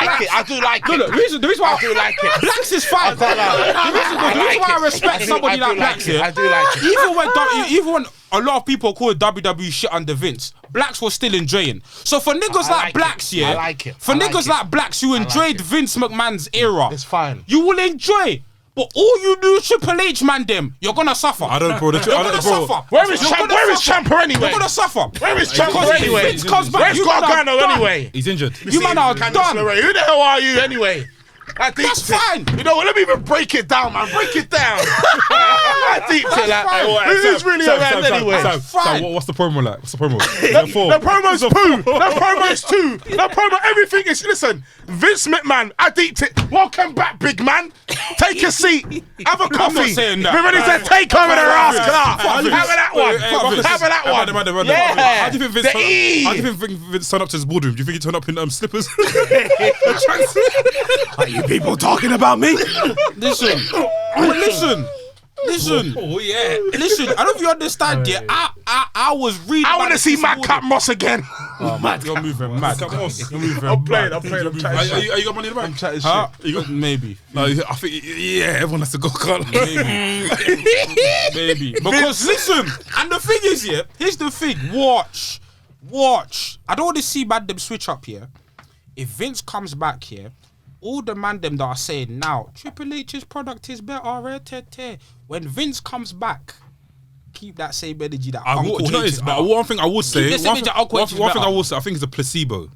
like it. I do like it. No, the reason why I do like it. Blacks is fine. The reason why I respect somebody like Blacks here. I do like it. Even when a lot of people call WWE shit under Vince, Blacks was still enjoying. So for niggas like Blacks, I like it. For I like niggas it. like Blacks who enjoyed Vince McMahon's era, It's fine. you will enjoy. But all you do, Triple H, Mandem, you're gonna suffer. I don't, bro. You're gonna suffer. Where is You're Champ? gonna Where is suffer. Champa anyway? You're gonna suffer. Where is Champa Because if anyway? Vince comes back, Where's you man are Gargano done. anyway? He's injured. You man are Candice done. LeRae. Who the hell are you anyway? I think That's fine. You know what? Let me even break it down, man. Break it down. I think to that. fine. Who's really around anyway? Sam, what's the promo like? What's the promo? The promo's poo. The promo's two. The promo, everything is. Listen, Vince McMahon, I deeped it. Welcome back, big man. Take a seat. Have a coffee. saying that. We're ready to take over the rascal. Have Vince. that one. Have that one. Yeah. How do you think Vince? The E. How do you think Vince turned up to his boardroom? Do you think he turned up in slippers? Are you people talking about me? Listen. Oh yeah. Listen, I don't know if you understand. Yeah, I was reading. I want to see Matt Cat. Moss again. You're moving mad. You're moving I'm playing. mad. I'm chatting shit. Are you got money in the bank? Chatting Huh? shit. You got maybe. No, I think everyone has to go. Maybe. Because listen, and the thing is, here's the thing. Watch. I don't want to see Mandem switch up here. If Vince comes back here, all the Mandem that are saying now, Triple H's product is better. When Vince comes back, keep that same energy that Uncle Do you know H is this? better. One thing I would say, the same energy that Uncle H is one thing I better. will say, I think it's a placebo.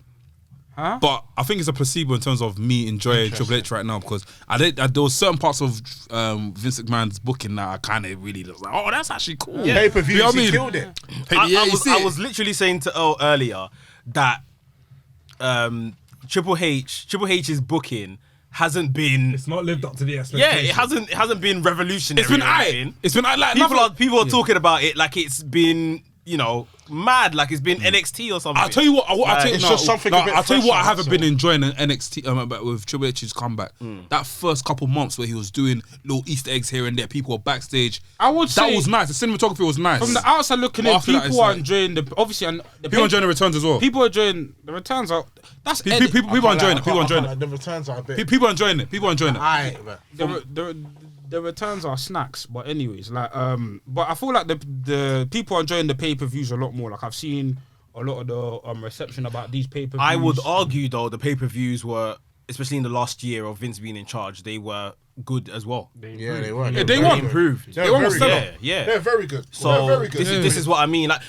Huh? But I think it's a placebo in terms of me enjoying Triple H right now, because there was certain parts of Vince McMahon's booking that I kind of really was like, oh, that's actually cool. Yeah. Pay-per-views, You know what I he mean? killed it. I was literally saying to Earl earlier that Triple H's booking hasn't been. It's not lived up to the Yeah, expectations. it hasn't been revolutionary. It's been or anything. It's been like People are talking about it like it's been, mad, like it's been NXT or something. I'll tell you what. it's just something a bit I'll tell you what. I fresher, haven't so. been enjoying in NXT with Triple H's comeback. That first couple months where he was doing little Easter eggs here and there, people were backstage. I would that say was nice. The cinematography was nice. from the outside looking in, After that, people it's are like- enjoying the obviously and the people enjoying the returns as well. people are enjoying the returns are that's People are enjoying it. People are enjoying it. The returns are a bit. People are enjoying it. People are enjoying it. Aight, but the returns are snacks, but anyways, like but I feel like the people are enjoying the pay-per-views a lot more. Like I've seen a lot of the reception about these pay-per-views. I would argue though the pay-per-views were, especially in the last year of Vince being in charge, they were good as well. yeah, they were. they very won. good. Improved. They're won very stellar. good. Yeah. They're very good. So They're very good. this is what I mean. Like,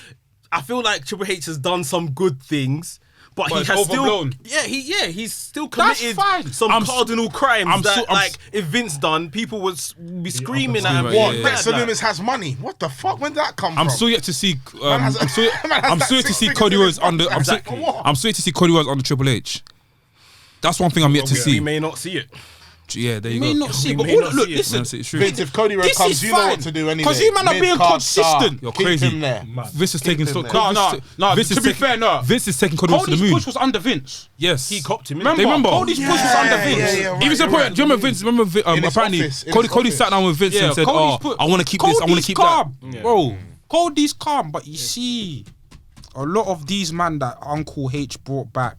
I feel like Triple H has done some good things, but he it's has overblown. he's still That's committed fine. some cardinal crimes that, I'm like, if Vince done, people would be screaming at him. What? What? Yeah, Dexter Like, Loomis has money. What the fuck? When did that come I'm from? still yet to see. has- I'm still man has I'm that still yet to six see figures Cody in Rhodes his under. pocket. I'm still Exactly. yet to see Cody Rhodes under Triple H. That's one thing I'm yet to we see. may not see it. Yeah, there you may go. not see, but may not look, see it. listen. It's true. Vince, if Cody Rhodes This comes, is you know fine. what to do anyway. 'Cause you man are being Mid-card star, consistent. You're keep crazy. him there. Vince is taking stock. No. Vince is To be taking- fair, no. Vince is taking Cody Rhodes to the Cody's moon. push was under Vince. Yes, He copped him. Remember, remember? Cody's push was under Vince. right, Even to the you're point, right. do you remember Vince? In his Apparently, office, in Cody his Cody office. sat down with Vince and said, Cody's "Oh, put- I want to keep this. I want to Cody's keep calm. that." Bro, Cody's calm, but you see, a lot of these man that Uncle H brought back,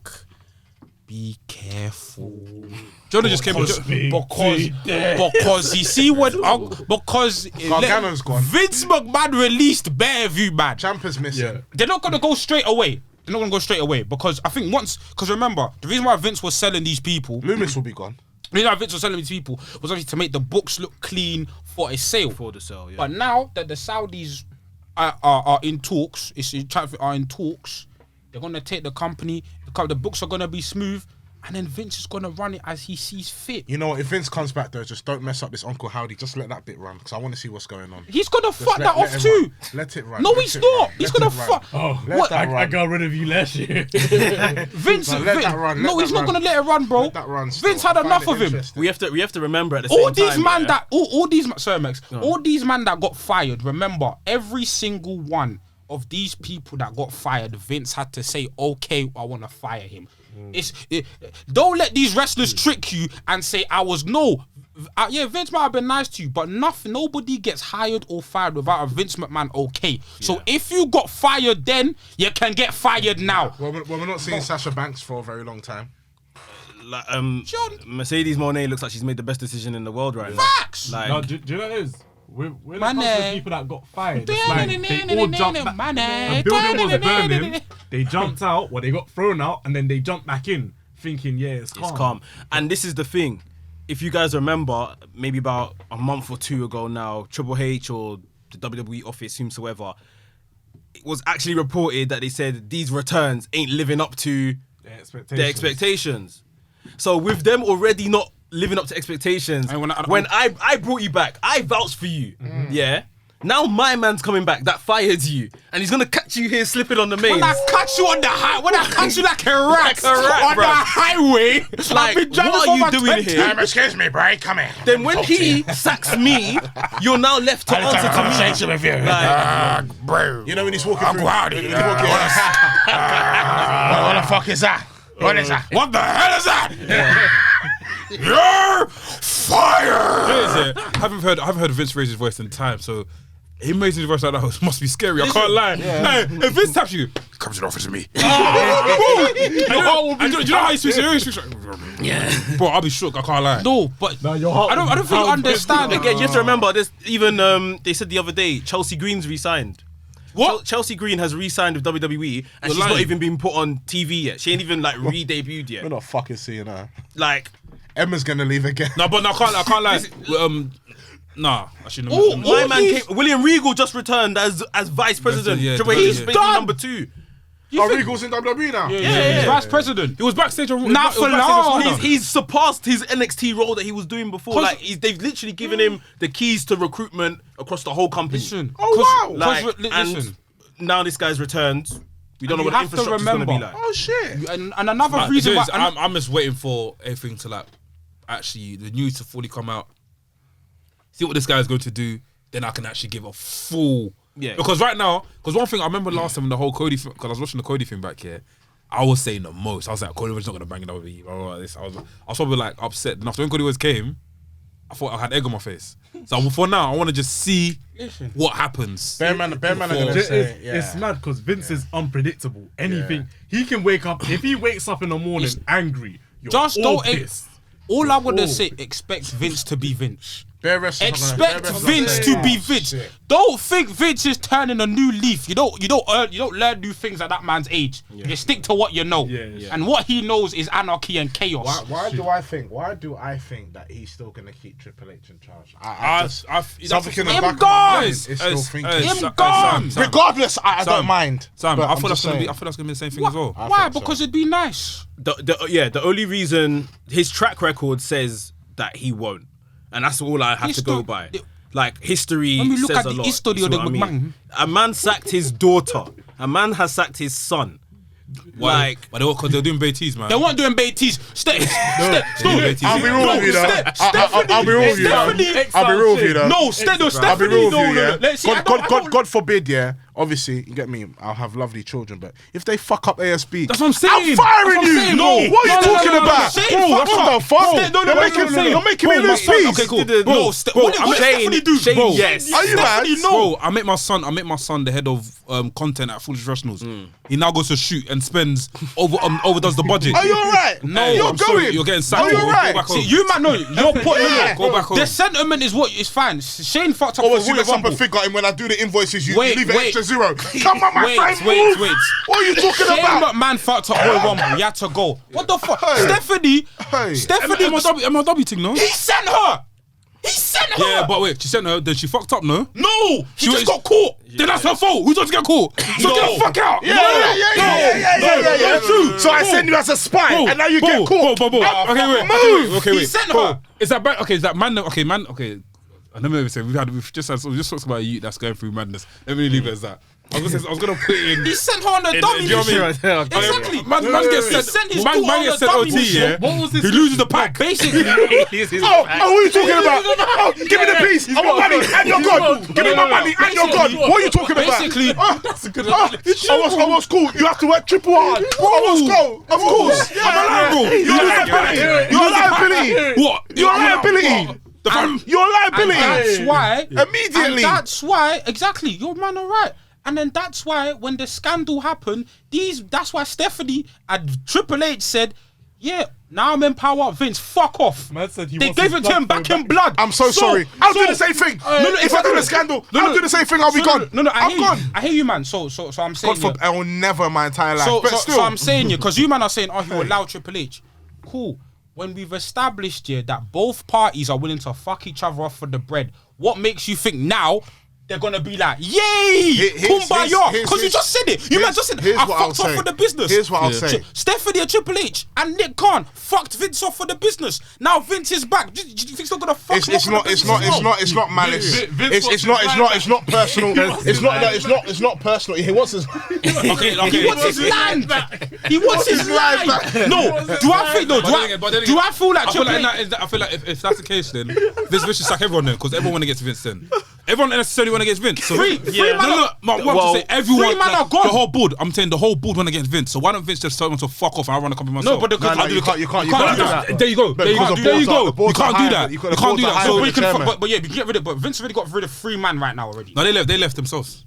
be careful. Jordan just came. Because you see what because Gargano's gone. Vince McMahon released Bearview, man. Ciampa's missing. They're not gonna go straight away. They're not gonna go straight away because I think because remember the reason why Vince was selling these people, Loomis will be gone. the reason why Vince was selling these people was obviously to make the books look clean for a sale. For the sale, yeah. But now that the Saudis are in talks, are in talks, they're gonna take the company. The books are gonna be smooth. And then Vince is gonna run it as he sees fit. You know what? If Vince comes back though, just don't mess up this Uncle Howdy. Just let that bit run because I want to see what's going on. He's gonna fuck that let off it too. run. Let it run. No, Let he's it not. run. He's Let gonna it run. fuck. Oh, Let that I run. got rid of you last year. Vince, No, let that run, no, let he's that not run. gonna let it run, bro. Let that run still. Vince had I find enough it of him. interesting. we have to remember at the same All these time, man yeah, that all these sorry Max, all these man that got fired. Remember, every single one of these people that got fired, Vince had to say, "Okay, I want to fire him." Don't let these wrestlers trick you and say Vince might have been nice to you, but nobody gets hired or fired without a Vince McMahon okay. So if you got fired then, you can get fired now. Well, we're not seeing Sasha Banks for a very long time. like, Mercedes Moné looks like she's made the best decision in the world right now. Facts. Like, No, do you know what it is? When it Money. comes to the people that got fired, it's like they all jumped back. A building was burning, they jumped out, they got thrown out, and then they jumped back in, thinking, it's calm. it's calm. And this is the thing. If you guys remember, maybe about a month or two ago now, Triple H or the WWE office, whomsoever, it was actually reported that they said these returns ain't living up to their expectations. So with them already not living up to expectations, And when I brought you back, I vouched for you. Yeah. Now my man's coming back that fired you, and he's gonna catch you here slipping on the main. When I catch you on the when I catch you like a rat, on bruv. the highway, Like, I've been driving what for are you about doing 20 here? Excuse me, Bray, come here. Then when he sacks me, you're now left to answer to me. with you. Like, bro. You know when he's walking through. Howdy. when he's walking- What the fuck is that? What is that? What the hell is that? You're fired. I haven't heard Vince raise his voice in time, so him raising his voice like that must be scary. I can't lie. Hey, if Vince taps you, come to the office with me. Do you know how he speaks? Yeah. Bro, I'll be shook. I can't lie. No, but your heart I don't think you understand. again, you have to remember, there's even they said the other day, Chelsea Green's re-signed. What? Chelsea Green has re-signed with WWE, and she's lying. not even been put on TV yet. She ain't even like re-debuted We're yet. not fucking seeing her. Like, Emma's gonna leave again. No, but no, I can't lie. Nah, I shouldn't. my man came. William Regal just returned as vice president. Yeah, Triple H is he's basically done. number 2. Oh, Regal's in WWE now. He's vice president. He was backstage. Not for long. He's surpassed his NXT role that he was doing before. 'Cause- Like they've literally given him the keys to recruitment across the whole company. Listen. Oh, wow. Like, Listen. and now this guy's returned. We don't know you what the have to infrastructure's going to be remember- like. Oh shit. And another reason why I'm just waiting for everything to like actually the news to fully come out. See what this guy's going to do, then I can actually give a full. Yeah. Because right now, one thing I remember last time in the whole Cody, because I was watching the Cody thing back here, I was saying the most. I was like, Cody was not gonna bang it over you. I was probably like upset. And after when Cody Rhodes came, I thought I had egg on my face. So for now, I want to just see what happens. Bear man are gonna It's, say, it's mad because Vince is unpredictable. Anything he can wake up. If he wakes up in the morning angry, you're just all don't. pissed. All I want to say, expect Vince to be Vince. Bear wrestlers are gonna- Expect bear wrestlers are Vince gonna to be say, Vince. shit. Don't think Vince is turning a new leaf. You don't learn new things at that man's age. You stick to what you know. Yeah. And what he knows is anarchy and chaos. Why do I think that he's still gonna keep Triple H in charge? I just something in the Him back of my gone! mind is still thinking. Him gone! Regardless, I Sam, don't mind. Sam, But I I'm thought that's just gonna be saying. the same thing as well. Why? think so. Because it'd be nice. The only reason his track record says that he won't, and that's all I have to go by. Like history When we look says at a the lot. history You of know the what I mean? McMahon. A man sacked his daughter. A man has sacked his son. Why? But because they're doing Beatties, man. They weren't doing Beatties. I'll be real with you though. I'll be real with you though. I'll be real with you though. No, I'll be real with you, yeah. Let's see. God forbid, yeah. Obviously, you get me. I'll have lovely children, but if they fuck up ASB, that's what I'm saying. I'm firing you. No, what are you talking about? What the fuck? You're making me lose peace. Okay, cool. Bro, what did Stephanie do? Bro, yes. Are you mad? Bro, I make my son the head of content at Foolish Professionals. He now goes to shoot and spends overdoes the budget. Are you alright? No, you're I'm going. sorry, you're getting sacked. Are you alright? You man, no, you're putting Go back home. The sentiment is what is fine. Shane fucked up. Always you let something figure, and when I do the invoices, you leave an extra zero. Come on, my friend. Wait. What are you talking Shane about? McMahon fucked up Royal Rumble. He had to go. What the fuck? Stephanie. MLW thing, no? He sent her. Yeah, but wait, she sent her. Then she fucked up, no? No, she just got caught. Then that's her fault. Who's supposed to get caught? So get the fuck out. Yeah. So I send you as a spy, and now you get caught. Okay, wait. He sent her. Is that bad? Okay, is that Mandem? Okay. I never say we've just talked about you that's going through madness. Let me leave it as that. I was gonna put it in. He sent her on the dummy. Do you know what I mean? Exactly. Man gets sent. Man gets sent OT. Yeah. What was this? He loses the pack. Basically, What are you talking about? Oh, give me the piece. I want money, and you're gone. Give me my money, and you're gone. What are you talking about? Basically, That's a good I was cool. You have to work triple hard. I was cool. Of course. I'm a liability. You're a liability. You're a liability. What? You're a liability. You're a liability. that's why. Immediately. And that's why. Exactly. Your man are right. And then that's why when the scandal happened, that's why Stephanie and Triple H said, yeah, now I'm in power. Vince, fuck off. Man said he they wants gave his it to him blood back in blood. I'm so sorry. I'll do the same thing. If I do the scandal, I'll do the same thing. I'll be gone. No, I'm gone. I hear you, man. So I'm saying. God forbid, I will never in my entire life. So, But so, still. so I'm saying you, because you man are saying, oh, you allow Triple H. Cool. When we've established here that both parties are willing to fuck each other off for the bread, what makes you think now they're gonna be like, yay, kumbaya? Because you just said it. You man just said, I fucked off for the business. Here's what I'll say. Stephanie and Triple H and Nick Khan fucked Vince off for the business. Now Vince is back. Do you think he's not gonna fuck him off for the business as well? It's not malice. It's not personal. It's not personal. He wants his. Okay. He wants his land back. He wants his land back. No, do I think? No, do I feel like Triple H? I feel like if that's the case, then Vince should sack everyone then, because everyone against Vince then. Everyone necessarily went against Vince. So Three men are gone. The whole board. I'm saying the whole board went against Vince. So why don't Vince just tell them to fuck off and I run a company myself? No, but You can't do that. There you go. There you go. You can't do that. You can't do that. So So we can, but yeah, we can get rid of. But Vince already got rid of 3 men right now already. no, they left themselves.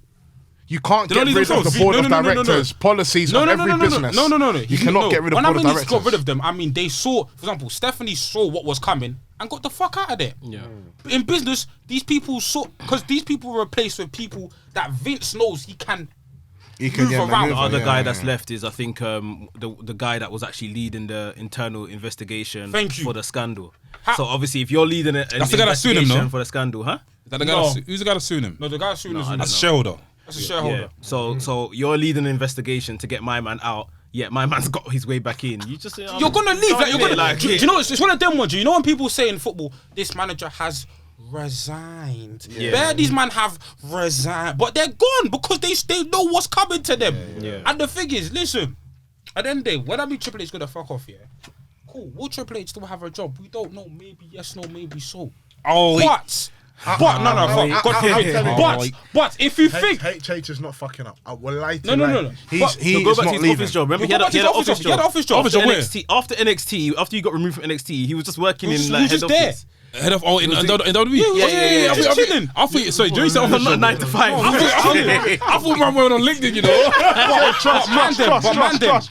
You can't They get don't need rid of themselves. the board of No. directors policies of every business. No. You cannot get rid of when board I of mean he's got directors. rid of them, I mean they saw, for example, Stephanie saw what was coming and got the fuck out of there. Yeah. In business, these people saw, because these people were replaced with people that Vince knows he can move around. The other guy that's left is, I think, the guy that was actually leading the internal investigation for the scandal. So obviously, if you're leading an That's the guy that's suing him, no? for the scandal, huh? Is that the guy? Who's the guy that's suing him? No, the guy shooting is That's a shareholder. that's a shareholder. Yeah. So you're leading an investigation to get my man out. Yeah, my man's got his way back in. You just You're gonna leave. Like, you're gonna, do you know, it's one of them ones. You know when people say in football, this manager has resigned. Yeah. These men have resigned, but they're gone because they know what's coming to them. Yeah. And the thing is, listen, at the end of the day, when I mean Triple H gonna fuck off, yeah, cool. Will Triple H still have a job? We don't know. Maybe yes, no, maybe so. But if you think HH is not fucking up. I will lie to no. He go is back not to his leaving. office job. Remember, he had an office job. office job. Office job where? NXT, after NXT, after you got removed from NXT, he was just working in like head just there. office. Head of in WWE. Yeah. Just chilling. I thought. Sorry, Jerry said office job. 9 to 5. I thought man went on LinkedIn, you know. Mandem.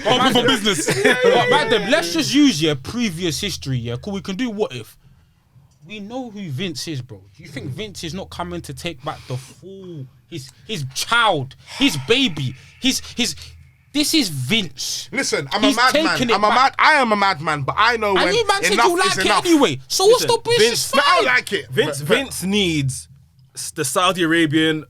Open for business. Mandem, let's just use your previous history, yeah? Cool, we can do what if. We know who Vince is, bro. Do you think Vince is not coming to take back the full, his child, his baby, his this is Vince. Listen, I'm He's a madman. taking it back. I am a madman, but I know when And you man said enough you like is it enough. anyway. So what's the business? Vince- No, I fine? like it. Vince needs the Saudi Arabian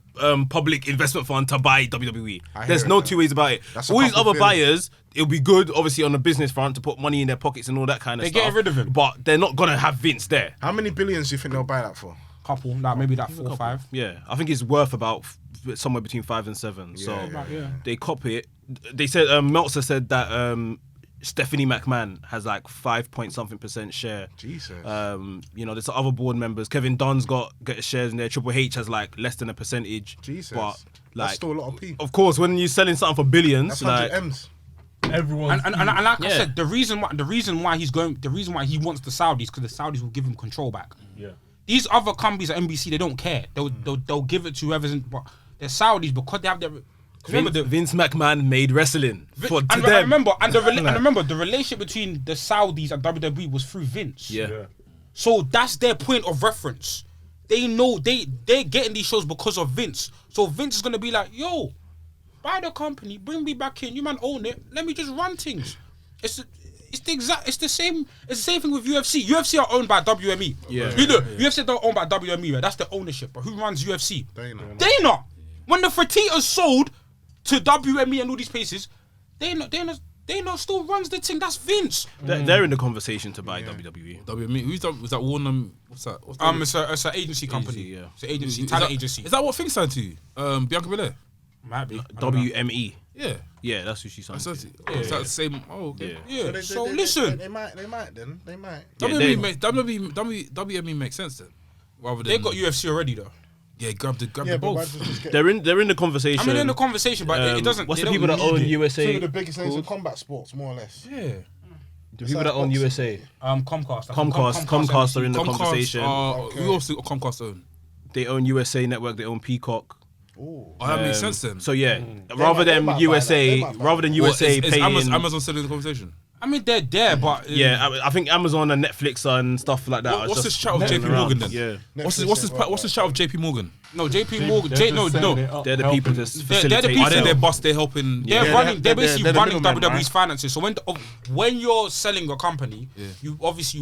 public investment fund to buy WWE. There's no two ways about it. That's a All these couple other billion. buyers, it'll be good, obviously, on the business front to put money in their pockets and all that kind of They stuff. getting rid of him. But they're not gonna have Vince there. How many billions do you think they'll buy that for? Couple, like maybe that 4 or 5. Yeah, I think it's worth about somewhere between 5 and 7. So yeah. they copy it. They said Meltzer said that Stephanie McMahon has like 5-point-something% share. Jesus. You know, there's other board members. Kevin Dunn's got shares in there. Triple H has like less than a percentage. Jesus. But like, That's still a lot of people. of course, when you're selling something for billions, That's like 100 M's. Everyone. And like I said, the reason why he wants the Saudis, because the Saudis will give him control back. Yeah. These other companies at NBC, they don't care. They'll give it to whoever's in. But they're Saudis because they have their. Vince McMahon made wrestling for and them. I remember the relationship between the Saudis and WWE was through Vince. Yeah. So that's their point of reference. They know they're getting these shows because of Vince. So Vince is gonna be like, yo, buy the company, bring me back in. You man own it. Let me just run things. It's the same thing with UFC. UFC are owned by WME. Yeah. UFC don't owned by WME. Right? That's the ownership. But who runs UFC? Dana. When the Fertitas sold to WME and all these places, Dana still runs the thing. That's Vince. They're in the conversation to buy WWE. WME. Who's that? Was that Warner? What's that? It's an agency company. yeah. It's an agency, Is talent that- agency. Is that what Thing signed to? Bianca Belair. Might be. I don't know. WME. Yeah. Yeah, that's who she signed That's to. is that the same? Oh, okay. Yeah. Yeah. So listen, They might then. They might. WME makes sense then. Rather than they got UFC already though. grab the Yeah, but both. why just get They're in the conversation. I mean, in the conversation, but it doesn't. What's they the don't people that need own it. USA? two of the biggest names in combat sports, more or less. Yeah. The people that own USA. Comcast. Comcast are in the Comcast. conversation. Who else do Comcast own? They own USA Network. They own Peacock. Ooh. Oh, that makes sense then. So yeah, rather they than might buy USA, that. They might buy rather than What, USA is paying. Amazon still in the conversation? I mean, they're there, but Yeah, I think Amazon and Netflix and stuff like that. What's are this just chat with running JP around. Morgan then? Yeah, What's this chat with JP Morgan? no, JP Morgan. they're the people that's They're the facilitating. people- Are they their boss? They're helping. They're Yeah, running. They're basically they're the running middlemen, WWE's right? finances. So when you're selling a company, you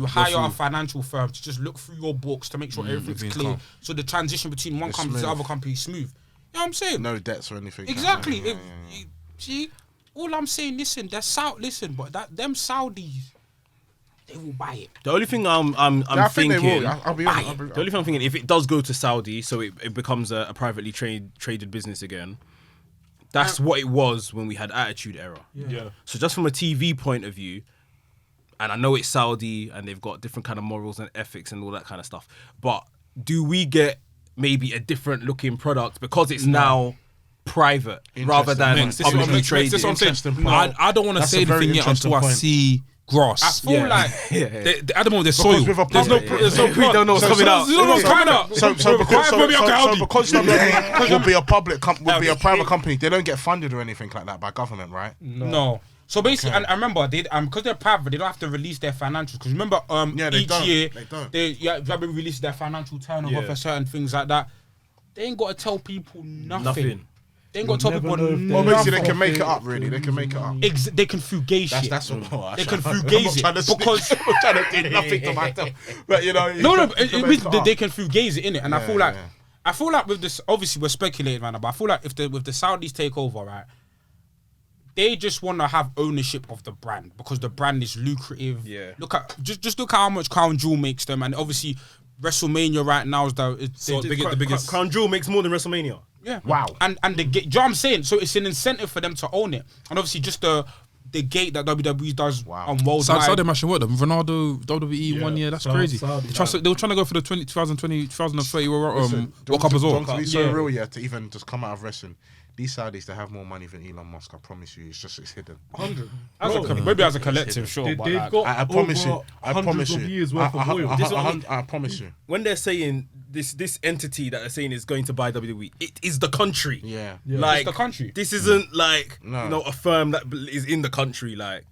hire a financial firm to just look through your books to make sure everything's everything's clear. calm. So the transition between one It's company to the smooth. other company is smooth. You know what I'm saying? No debts or anything. Exactly. Yeah, See, all I'm saying, listen, but them Saudis, they will buy it. The only thing I'm I think thinking. they will. I'll be honest. The only thing I'm thinking, if it does go to Saudi, so it becomes a privately traded business again, that's what it was when we had Attitude Era. Yeah. So just from a TV point of view, and I know it's Saudi and they've got different kind of morals and ethics and all that kind of stuff, but do we get maybe a different looking product because it's now private rather than Makes this publicly makes traded? this what I'm saying. Interesting point. I don't want to That's say a very anything yet until I interesting point. see grass. I feel like At the moment, there's soil. with a There's no. public- There's no. We don't know what's coming out. There's no what's coming out. So because Aldi. will be a public will be a private company. They don't get funded or anything like that by government, right? no. So basically, and I remember they because they're private, they don't have to release their financials. Because remember, Yeah, they each don't. year They don't. they release their financial turnover for certain things like that. They ain't got to tell people nothing. They ain't got to tell people never know if nothing. Well, basically, they Nothing. can make it up. Really, they can make it up. They can fugaze shit. That's what. They can fugaze it because I'm trying to do nothing to myself, but you know. they can fugaze it in it, and I Yeah, feel like yeah. with this. Obviously, we're speculating right now, but I feel like with the Saudis take over, right, they just want to have ownership of the brand because the brand is lucrative. Yeah. Look at just look at how much Crown Jewel makes them, and obviously WrestleMania right now is the biggest. Crown Jewel makes more than WrestleMania. Yeah. Wow. And the gate, do you know what I'm saying? So it's an incentive for them to own it, and obviously just the gate that WWE does on worldwide. Saudi matching what? Ronaldo WWE 1 year. That's crazy. Saudi. They were trying to go for the 2030 World Cup as Don't well. be so real yet to even just come out of wrestling. These Saudis, they have more money than Elon Musk. I promise you, it's hidden. 100. Maybe as a collective, sure. They, but they've like, got I promise you. over I promise hundreds you. of years worth of oil. I promise you. When they're saying this entity that they're saying is going to buy WWE, it is the country. Yeah. Like It's the country. This isn't like No. a firm that is in the country. Like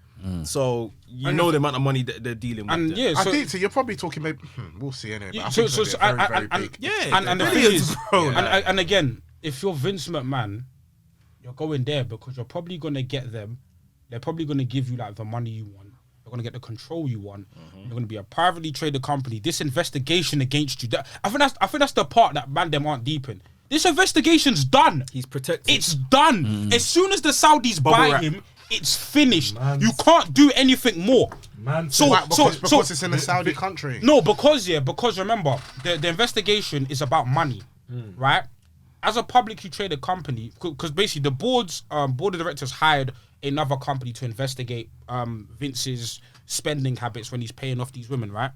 so, you know the amount of money that they're dealing with. and there. yeah, I so think so. You're probably talking maybe. We'll see anyway. But I so think so they're very, very and big. and the thing billions, is, bro. and again, if you're Vince McMahon, you're going there because you're probably gonna get them. They're probably gonna give you like the money you want. You're gonna get the control you want. You're gonna be a privately traded company. This investigation against you, I think that's the part that Mandem aren't deep in. This investigation's done. He's protected. It's done. As soon as the Saudis buy wrap. him, it's finished. You can't do anything more. Man, So- Why? Because it's in a Saudi country. No, because remember, the investigation is about money, right? as a publicly traded company, because basically the board of directors hired another company to investigate Vince's spending habits when he's paying off these women, right?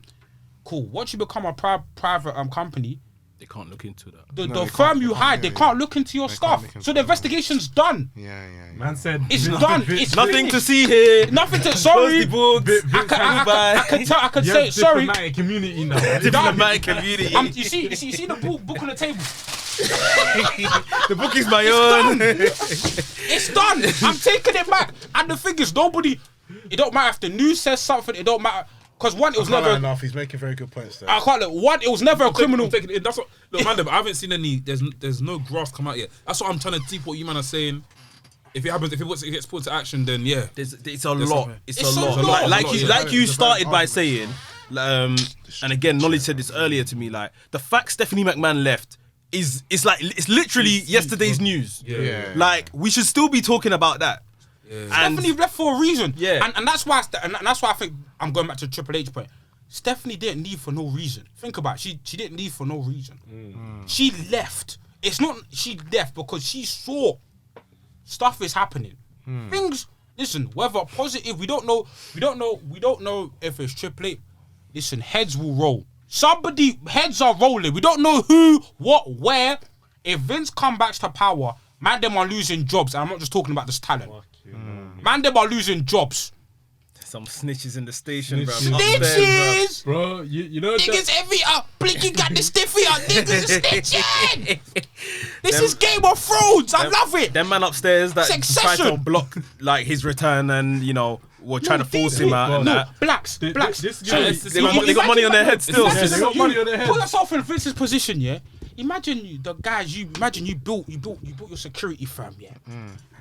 Cool. Once you become a private company, They can't look into that. the firm you hired, they can't look into your stuff. So the investigation's done. Yeah. Man said It's done. It's Nothing finished. to see here. Nothing to. Sorry. Books. I could say sorry. diplomatic community now. Diplomatic community. You see the book on the table. The book is my own. It's done. I'm taking it back. And the thing is, nobody. It don't matter if the news says something. It don't matter because one, it was never enough. He's making very good points there. I can't. One, it was never a criminal. That's what. Look, Mandem, I haven't seen any. There's no graphs come out yet. That's what I'm trying to deep what you man are saying. If it happens, if it gets put to action, then yeah. It's a lot. It's a a lot. lot. Like you started by saying, and again, Knowledge said this earlier to me. Like the fact Stephanie McMahon left is it's literally yesterday's news. Yeah. Like we should still be talking about that. And Stephanie left for a reason. Yeah. And that's why I think I'm going back to Triple H point. Stephanie didn't leave for no reason. Think about it. She didn't leave for no reason. She left. It's not she left because she saw stuff is happening. Things. Listen, whether positive, we don't know if it's Triple H. Listen, heads will roll. Heads are rolling. We don't know who, what, where. If Vince comes back to power, man, them are losing jobs. And I'm not just talking about this talent. Man, them are losing jobs. some snitches in the station, bro. Snitches! Bro, you know Niggas every Blinky got the stiffy up. Niggas snitching! This is Game of Thrones. I love it. Them man upstairs that tried to Succession. block like his return and, you know, were trying to force him out and that. Blacks. This So, guy- They got money on their heads still. Yeah, they got money on their head. Put yourself in Vince's position, yeah. Imagine you built your security firm, yeah.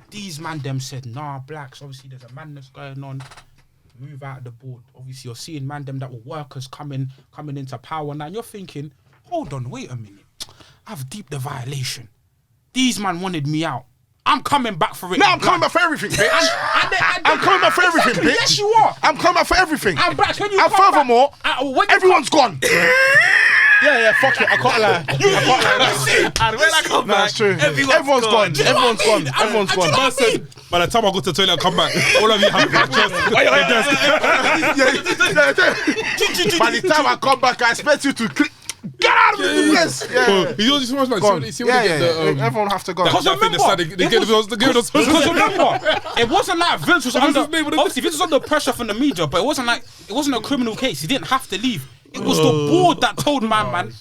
These man them said, nah, blacks. Obviously, there's a madness going on. Move out of the board. Obviously, you're seeing man them that were workers coming into power now. And you're thinking, hold on, wait a minute. I've deeped the violation. These man wanted me out. I'm coming back for it. No, I'm coming back for everything, bitch. I'm coming back for everything, Exactly, bitch. yes, you are. I'm coming back for everything. And blacks, when you And come furthermore, back, when you everyone's gone. Yeah, fuck it. I can't lie. And when I come No, back, it's true. everyone's gone. Do you know what I mean? Everyone's Do you know gone. what I mean? By the time I go to the toilet and come back, all of you have my chest. By the time I come back, I expect you to get out of the yes. Yeah. You know this much like Gone. see when they get the Everyone have to go. Because that thing remember, decided they give those Because remember, it wasn't like Vince was under. his name? Obviously, Vince was under pressure from the media, but it wasn't a criminal case. He didn't have to leave. It was the board that told man,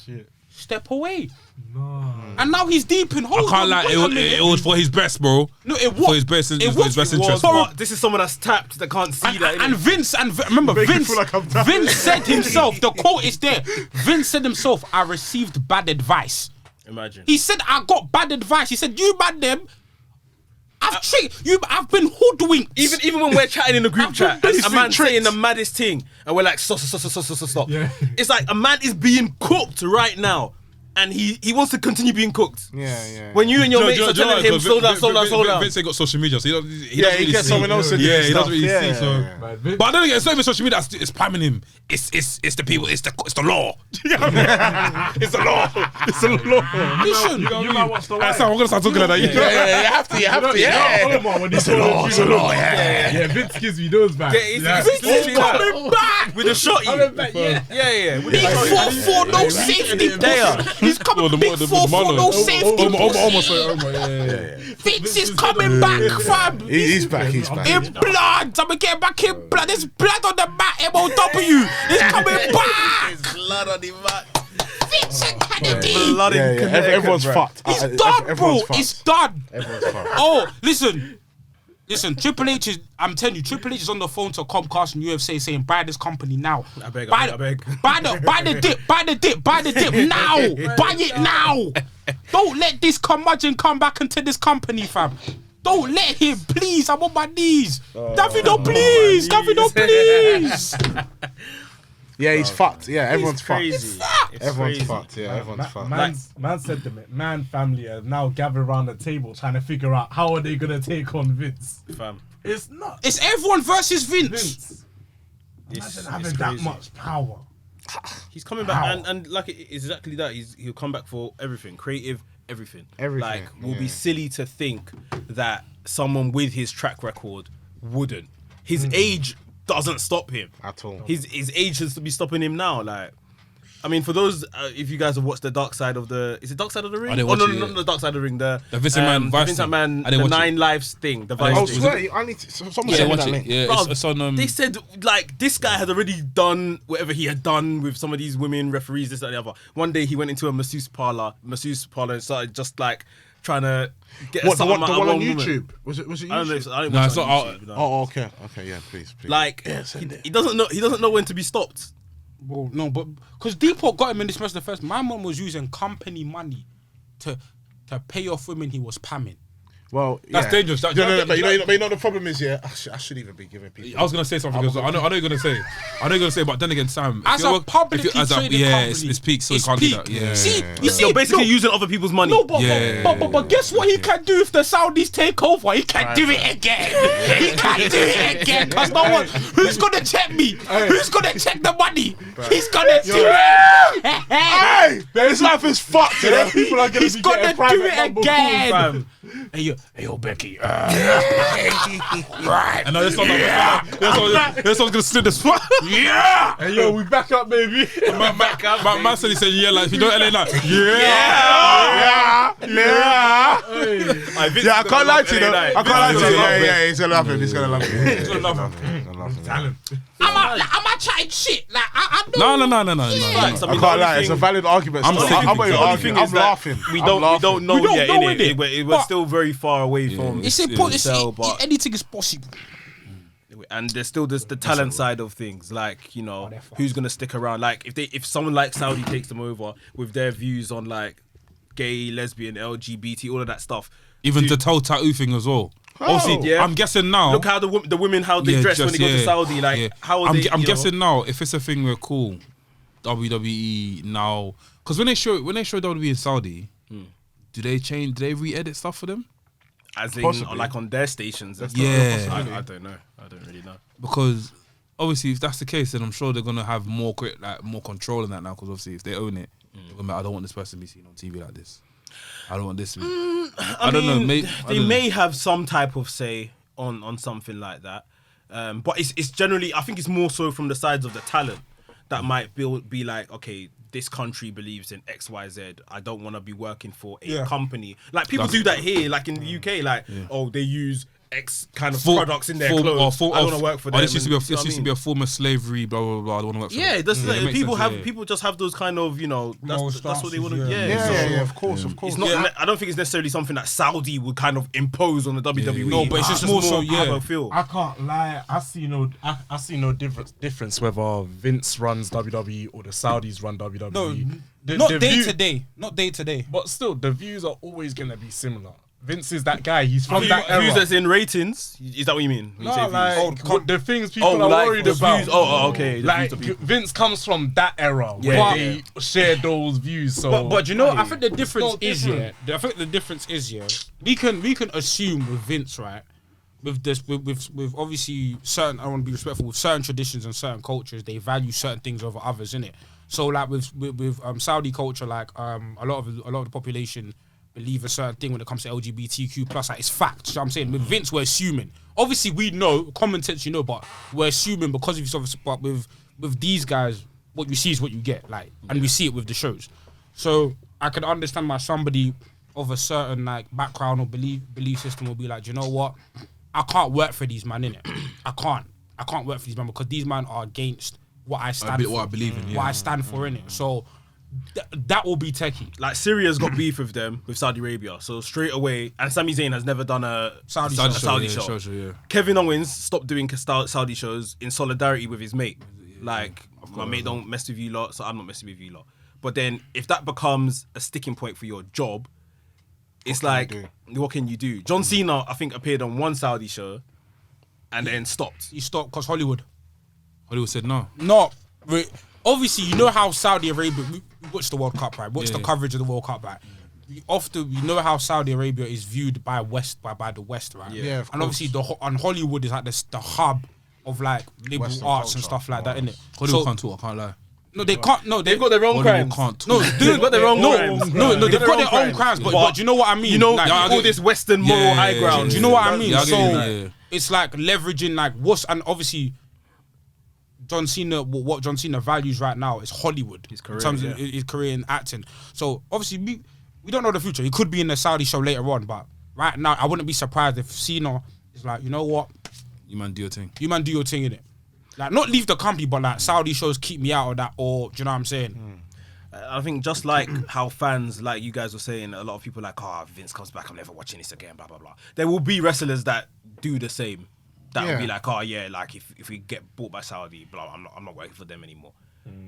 step away. No. And now he's deep in. Hold I can't on, lie, wait a minute. it was for his best, bro. No, it was For his best, for his best interest. But this is someone that's tapped that can't see that. And Vince, remember, Make me Vince, feel like I'm tapped. Vince said himself, the quote is there. Vince said himself, I received bad advice. Imagine. He said, I got bad advice. He said, you man them, I've been hoodwinked. Even when we're chatting in the group chat, been and a man tricked. saying the maddest thing, and we're like, stop. Yeah. It's like a man is being cooked right now, and he wants to continue being cooked. Yeah. When you and your mates are telling him, slow down. Vince ain't got social media, so he Yeah, doesn't he really gets see. someone else to do Yeah, he stuff. doesn't really Yeah. see. So, Man, Vince- but I don't think it's not even social media. It's spamming him. It's the people. It's the law. You know what I mean? It's the law. It's the law. Listen, You man watch the That's how I'm gonna start talking like that. You have to. It's a law, yeah. Vince gives me those back. It's literally coming back. with a shotty. Yeah. With Big a shotty. 4-4, no safety. There. He's coming big 4-4, no safety. Almost like, Vince is coming back, fam. He's back. He's back. In blood. I'm getting back in blood. There's blood on the mat. MOW. It's coming back. Blood on the mat. Vincent Kennedy. Blood in Connecticut, Everyone's bro. fucked. It's done, bro. It's done. Everyone's fucked. Oh, listen, Triple H is. I'm telling you, Triple H is on the phone to Comcast and UFC saying, buy this company now. I beg. Buy the dip now. Buy it now. Don't let this curmudgeon come back into this company, fam. Don't let him, please. I'm on my knees. Davido, please. Davido, please. Yeah, he's fucked. Yeah, everyone's It's fucked. crazy. It's Everyone's crazy. fucked. Yeah, everyone's fucked. Man said the McMahon family are now gathered around the table trying to figure out how are they gonna take on Vince. Fam. It's not It's everyone versus Vince. Vince. It's Imagine having that crazy. much power. He's coming back, and like it's exactly that. He'll come back for everything, creative, everything. Everything, Will be silly to think that someone with his track record wouldn't. His age doesn't stop him at all. His age has to be stopping him now. Like, I mean, for those, if you guys have watched the Dark Side of the, is it Dark Side of the Ring? I didn't Oh no, watch it, not the Dark Side of the Ring. The Vincent Man, the Vincent Man, the 9 Lives thing. The Vice Oh, thing. swear, I need to. Someone Yeah, send me watch that it. link. Yeah, Bruv, it's on. they said like this guy has already done whatever he had done with some of these women referees, this and the other. One day he went into a masseuse parlor and started just like trying to get What, the something one out of on woman. YouTube? Was it I don't know. YouTube? I don't No, watch it's it on not YouTube, out. you know. Oh, okay. Okay, yeah, please. Like send it. he doesn't know. He doesn't know when to be stopped. Well, no, but because Depot got him in this mess the first. My mum was using company money to pay off women he was pamming. Well, That's yeah. dangerous. No, but you know the problem is, yeah, I should even be giving people. I was gonna say something because I know you're gonna say. But then again, Sam, As a publicly traded company, it's peak, so you it's can't peak. do that. Yeah. See, you see, You're basically no, using other people's money. No, but, Yeah. but guess what he can do if the Saudis take over? He can do it again. He can do it again. Because no one, who's gonna check me? Who's gonna check the money? He's gonna do it. Hey, this life is fucked. You know? People are gonna He's be gonna getting do private it number again. calls, fam. Hey yo, Becky. Right. And now this one's gonna slip this spot. Yeah. Hey, yo, we back up, baby. Man said he said yeah, like if you don't LA like Yeah. Yeah, I can't lie to you. Though. I can't lie to you. Yeah, he's gonna love him. He's gonna love him. He's gonna love him. I'm not chatting shit. Like I know. No. Facts. I can't lie. It's a valid argument. I'm not even arguing. I'm laughing. We don't know We don't yet, know innit? it. We're still very far away from. It's important. Sell, but Anything is possible. and there's still the talent side of things, like, you know, who's gonna stick around. Like if someone like Saudi takes them over with their views on like gay, lesbian, LGBT, all of that stuff. even the toe tattoo thing as well. Obviously, yeah. I'm guessing now. Look how the women how they dress when they go to Saudi. Like how are they? I'm guessing now if it's a thing we're cool, WWE now, because when they show WWE in Saudi, do they change? Do they re-edit stuff for them? As in, like on their stations. And Yeah. stuff. I don't know. I don't really know. Because obviously, if that's the case, then I'm sure they're gonna have more more control in that now. Because obviously, if they own it, they're gonna be, I don't want this person to be seen on TV like this. I don't want this to be. I don't know. They may have some type of say on something like that, but it's generally, I think it's more so from the sides of the talent that might be like, okay, this country believes in X, Y, Z. I don't want to be working for a company. Like people do that here, like in the UK, like they use X kind of products in their clothes. I don't want to work for them. This used to be a form of slavery. Blah blah blah. I don't want to work for them. Yeah, that's it makes people sense, have people just have those kind of, you know, that's what they want to. Yeah, of course. It's not. I don't think it's necessarily something that Saudi would kind of impose on the WWE. No, but it's just more so. how I feel. I can't lie. I see no difference whether Vince runs WWE or the Saudis run WWE. No, not day to day. Not day to day. But still, the views are always gonna be similar. Vince is that guy. He's from that era. Views that's in ratings. Is that what you mean? When you say views? Like the things people are worried about. Views. Okay. The Like views of people. Vince comes from that era where they share those views. So, But you know, I think the difference is we can assume with Vince, right? With this, with obviously certain, I want to be respectful, with certain traditions and certain cultures, they value certain things over others, innit? So like with Saudi culture, like a lot of the population believe a certain thing when it comes to LGBTQ plus. Like, it's fact. So I'm saying with Vince, we're assuming. Obviously, we know common sense, you know, but we're assuming because of yourself. But with these guys, what you see is what you get. Like, and we see it with the shows. So I can understand why somebody of a certain like background or belief system will be like, you know what, I can't work for these man, innit? I can't work for these man because these man are against what I stand for. What I believe in. What I stand for, innit? So that will be techie. Like Syria's got beef with them, with Saudi Arabia. So straight away, and Sami Zayn has never done a Saudi show. Yeah. Kevin Owens stopped doing Saudi shows in solidarity with his mate. Like, my mate don't mess with you lot, so I'm not messing with you lot. But then if that becomes a sticking point for your job, it's like, what can you do? John Cena, I think, appeared on one Saudi show and then stopped. He stopped because Hollywood said no. Obviously, you know how Saudi Arabia, we watch the World Cup, right? Watch the coverage of the World Cup, right? You know how Saudi Arabia is viewed by the West, right? Yeah, of course. And obviously, and Hollywood is like the hub of like liberal Western arts culture. and stuff like that, innit? Hollywood can't talk. I can't lie. No, they can't. No, They've got their own crimes. Can't. No, They've got their own crimes. No, they've got their own crimes. But do you know what I mean? You know, like, all this Western moral high ground. Do you know what I mean? Yeah, I get So you, yeah. it's like leveraging like and obviously John Cena. What John Cena values right now is Hollywood. His career, in terms of his career in acting. So obviously we don't know the future. He could be in the Saudi show later on, but right now I wouldn't be surprised if Cena is like, you know what, You man do your thing. you man do your thing in it. Like, not leave the company, but like Saudi shows keep me out of that, or do you know what I'm saying? I think just like how fans, like you guys were saying, a lot of people are like, oh, Vince comes back, I'm never watching this again, blah, blah, blah. There will be wrestlers that do the same. That will be like, oh, yeah, like if we get bought by Saudi, blah, I'm not working for them anymore.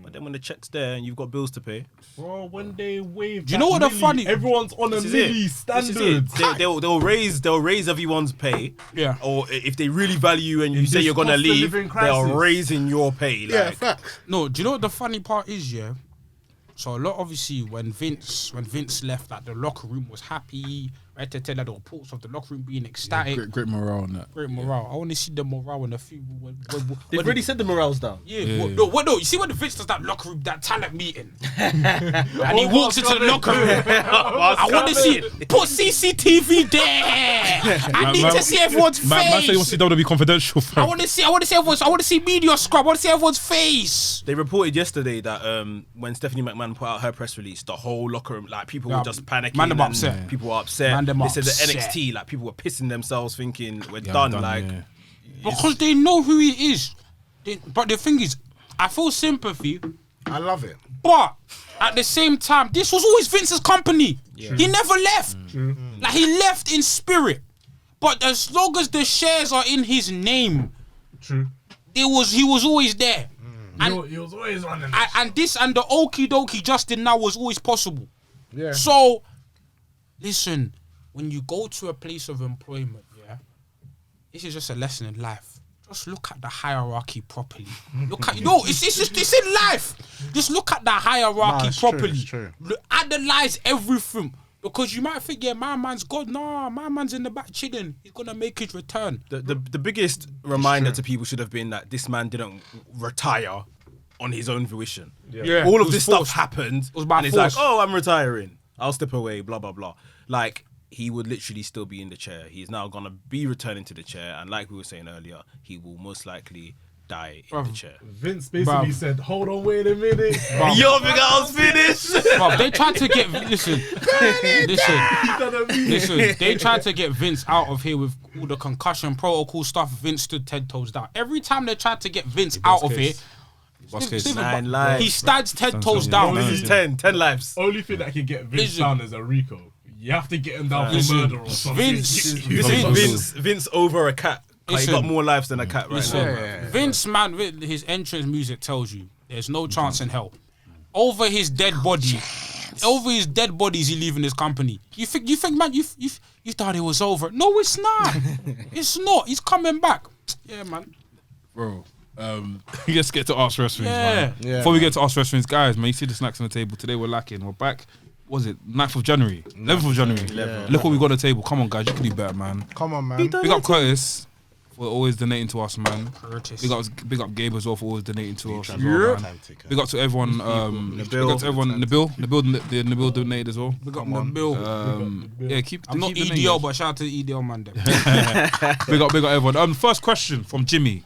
But then when the check's there and you've got bills to pay. Bro, when they wave, Do you know what the milli, funny? Everyone's on a This is milli it. standard. They'll raise everyone's pay. Yeah. Or if they really value you and you In say this you're gonna cost of leave, living they are crisis. raising your pay. Yeah, Like, facts. No, do you know what the funny part is? Yeah. So a lot, obviously, when Vince left, like the locker room was happy. Right to tell the reports of the locker room being ecstatic. Great morale on that. Great morale. I want to see the morale when the few. they've already said the morale's down. Yeah. No. You see when the Vince does that locker room, that talent meeting, and he walks into the locker room. I want to see it. Put CCTV there. I need to see everyone's face. Man said he wants to see WWE Confidential. I want to see everyone's. I want to see media scrub. I want to see everyone's face. They reported yesterday that when Stephanie McMahon put out her press release, the whole locker room, like people were just panicking. Mandem and upset. People were upset. Mandem They said the upset. NXT, like people were pissing themselves, thinking we're done. Like, Because they know who he is. But the thing is, I feel sympathy, I love it. but at the same time, this was always Vince's company. He never left. Like, he left in spirit. But as long as the shares are in his name, True. he was always there. And, He was always running. and the okie dokie Justin now was always possible. Yeah. So, listen, when you go to a place of employment, yeah, this is just a lesson in life. Just look at the hierarchy properly. Look at it's in life. Just look at the hierarchy it's true, properly. it's true. Analyze everything. Because you might think, yeah, my man's good. Nah, my man's in the back chilling. He's gonna make his return. the biggest reminder to people should have been that this man didn't retire on his own fruition. Yeah. All It of was this forced. stuff happened, was by and he's force. like, "Oh, I'm retiring. I'll step away." Blah blah blah. Like, he would literally still be in the chair. He's now gonna be returning to the chair, and like we were saying earlier, he will most likely die in the chair. Vince basically said, "Hold on, wait a minute." Your big ass finish. Bro, they tried to get listen. They tried to get Vince out of here with all the concussion protocol stuff. Vince stood 10 toes down. Every time they tried to get Vince out of here, Nine lives. he stands 10 toes down. This is 10 lives. Only thing that can get Vince Listen. down is a Rico. You have to get him down for Listen. murder or something. Vince- This is Vince over a cat. Like, he Listen. got more lives than a cat right Listen, now. Vince, man, his entrance music tells you there's no chance in hell. Over his dead body, is he leaving his company? You think, man, you thought it was over? No, it's not. It's not. He's coming back. Yeah, man. Bro. Let's get to Ask Wrestlings, man. Yeah, Before we get to Ask Wrestlings, guys, man, you see the snacks on the table. Today we're lacking. We're back. What was it 9th of January? 11th of January. Look what we got on the table. Come on, guys. You can do better, man. Come on, man. Big up Curtis for always donating to us, man. Curtis. Big up Gabe as well for always donating to us. As Yeah. well, man. Big up to everyone. Big up to everyone. Nabil donated as well. Big up the bill. Yeah, keep. I'm not keep EDL, but shout out to the EDL man. Them. big up everyone. First question from Jimmy.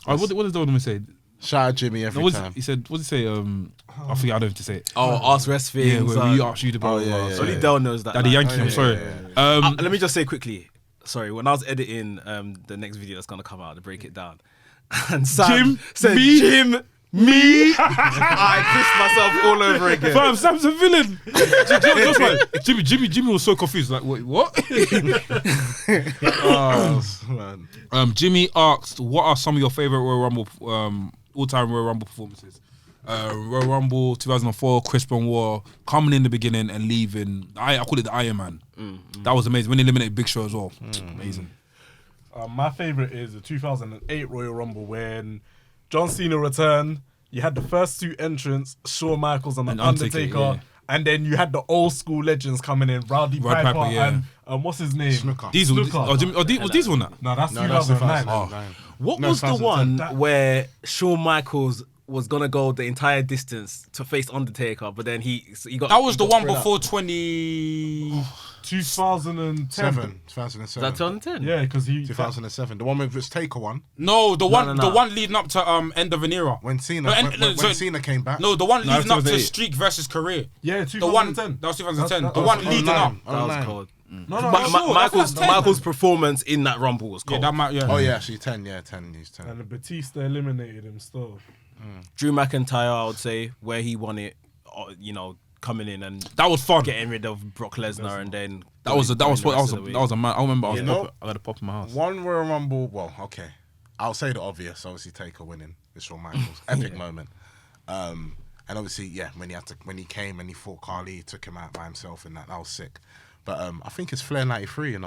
What does the one say? Shout out Jimmy every time. He said, what did he say? I forget, I don't know if to say it. Oh, Ask Wresthings. Yeah, where we asked you to Oh, yeah. Only Dell knows that. Daddy like. Yankee, I'm sorry. Let me just say quickly. Sorry, when I was editing the next video that's gonna come out to break it down, and Sam said, "Jim, me," I pissed myself all over again. Fam, Sam's a villain. That's right. Jimmy was so confused. Like, wait, what? Man. Jimmy asked, "What are some of your favorite Royal Rumble, all-time Royal Rumble performances?" Royal Rumble 2004, Chris Benoit coming in the beginning and leaving. I call it the Iron Man. That was amazing. When he eliminated Big Show as well. Amazing. My favorite is the 2008 Royal Rumble when John Cena returned. You had the first two entrants, Shawn Michaels and the Undertaker. yeah. And then you had the old school legends coming in, Rowdy Piper, yeah. and what's his name? Snooker. Diesel. Snooker. Was Diesel on that? No, that's No, that's 2009. 2009. What No, was the 2010. one where Shawn Michaels was gonna go the entire distance to face Undertaker, but then he got. That was the one spread before out. 2010. 2007. Is that 2010? Yeah, because he 2007. The one with his Taker one. No, the one no. the one leading up to end of an era. When Cena, No, when Cena came back. No, the one leading up to 2008. Streak versus Career. Yeah, The one 2010. that was 2010. That The was one leading up. That was cold. No, no, Michael's performance in that Rumble was Yeah, cold. that might. Yeah. Oh yeah, actually 10. Yeah, 10. He's 10. And Batista eliminated him still. Drew McIntyre, I would say, where he won it, coming in and That was fun. getting rid of Brock Lesnar, and then That was a man. I remember I know- had a pop in my house. One Royal Rumble. Well, okay. I'll say the obvious. Obviously, Taker winning. It's Shawn Michaels. Epic moment. And obviously, yeah, when he came and he fought Carly, he took him out by himself, and that was sick. But I think it's Flair 93.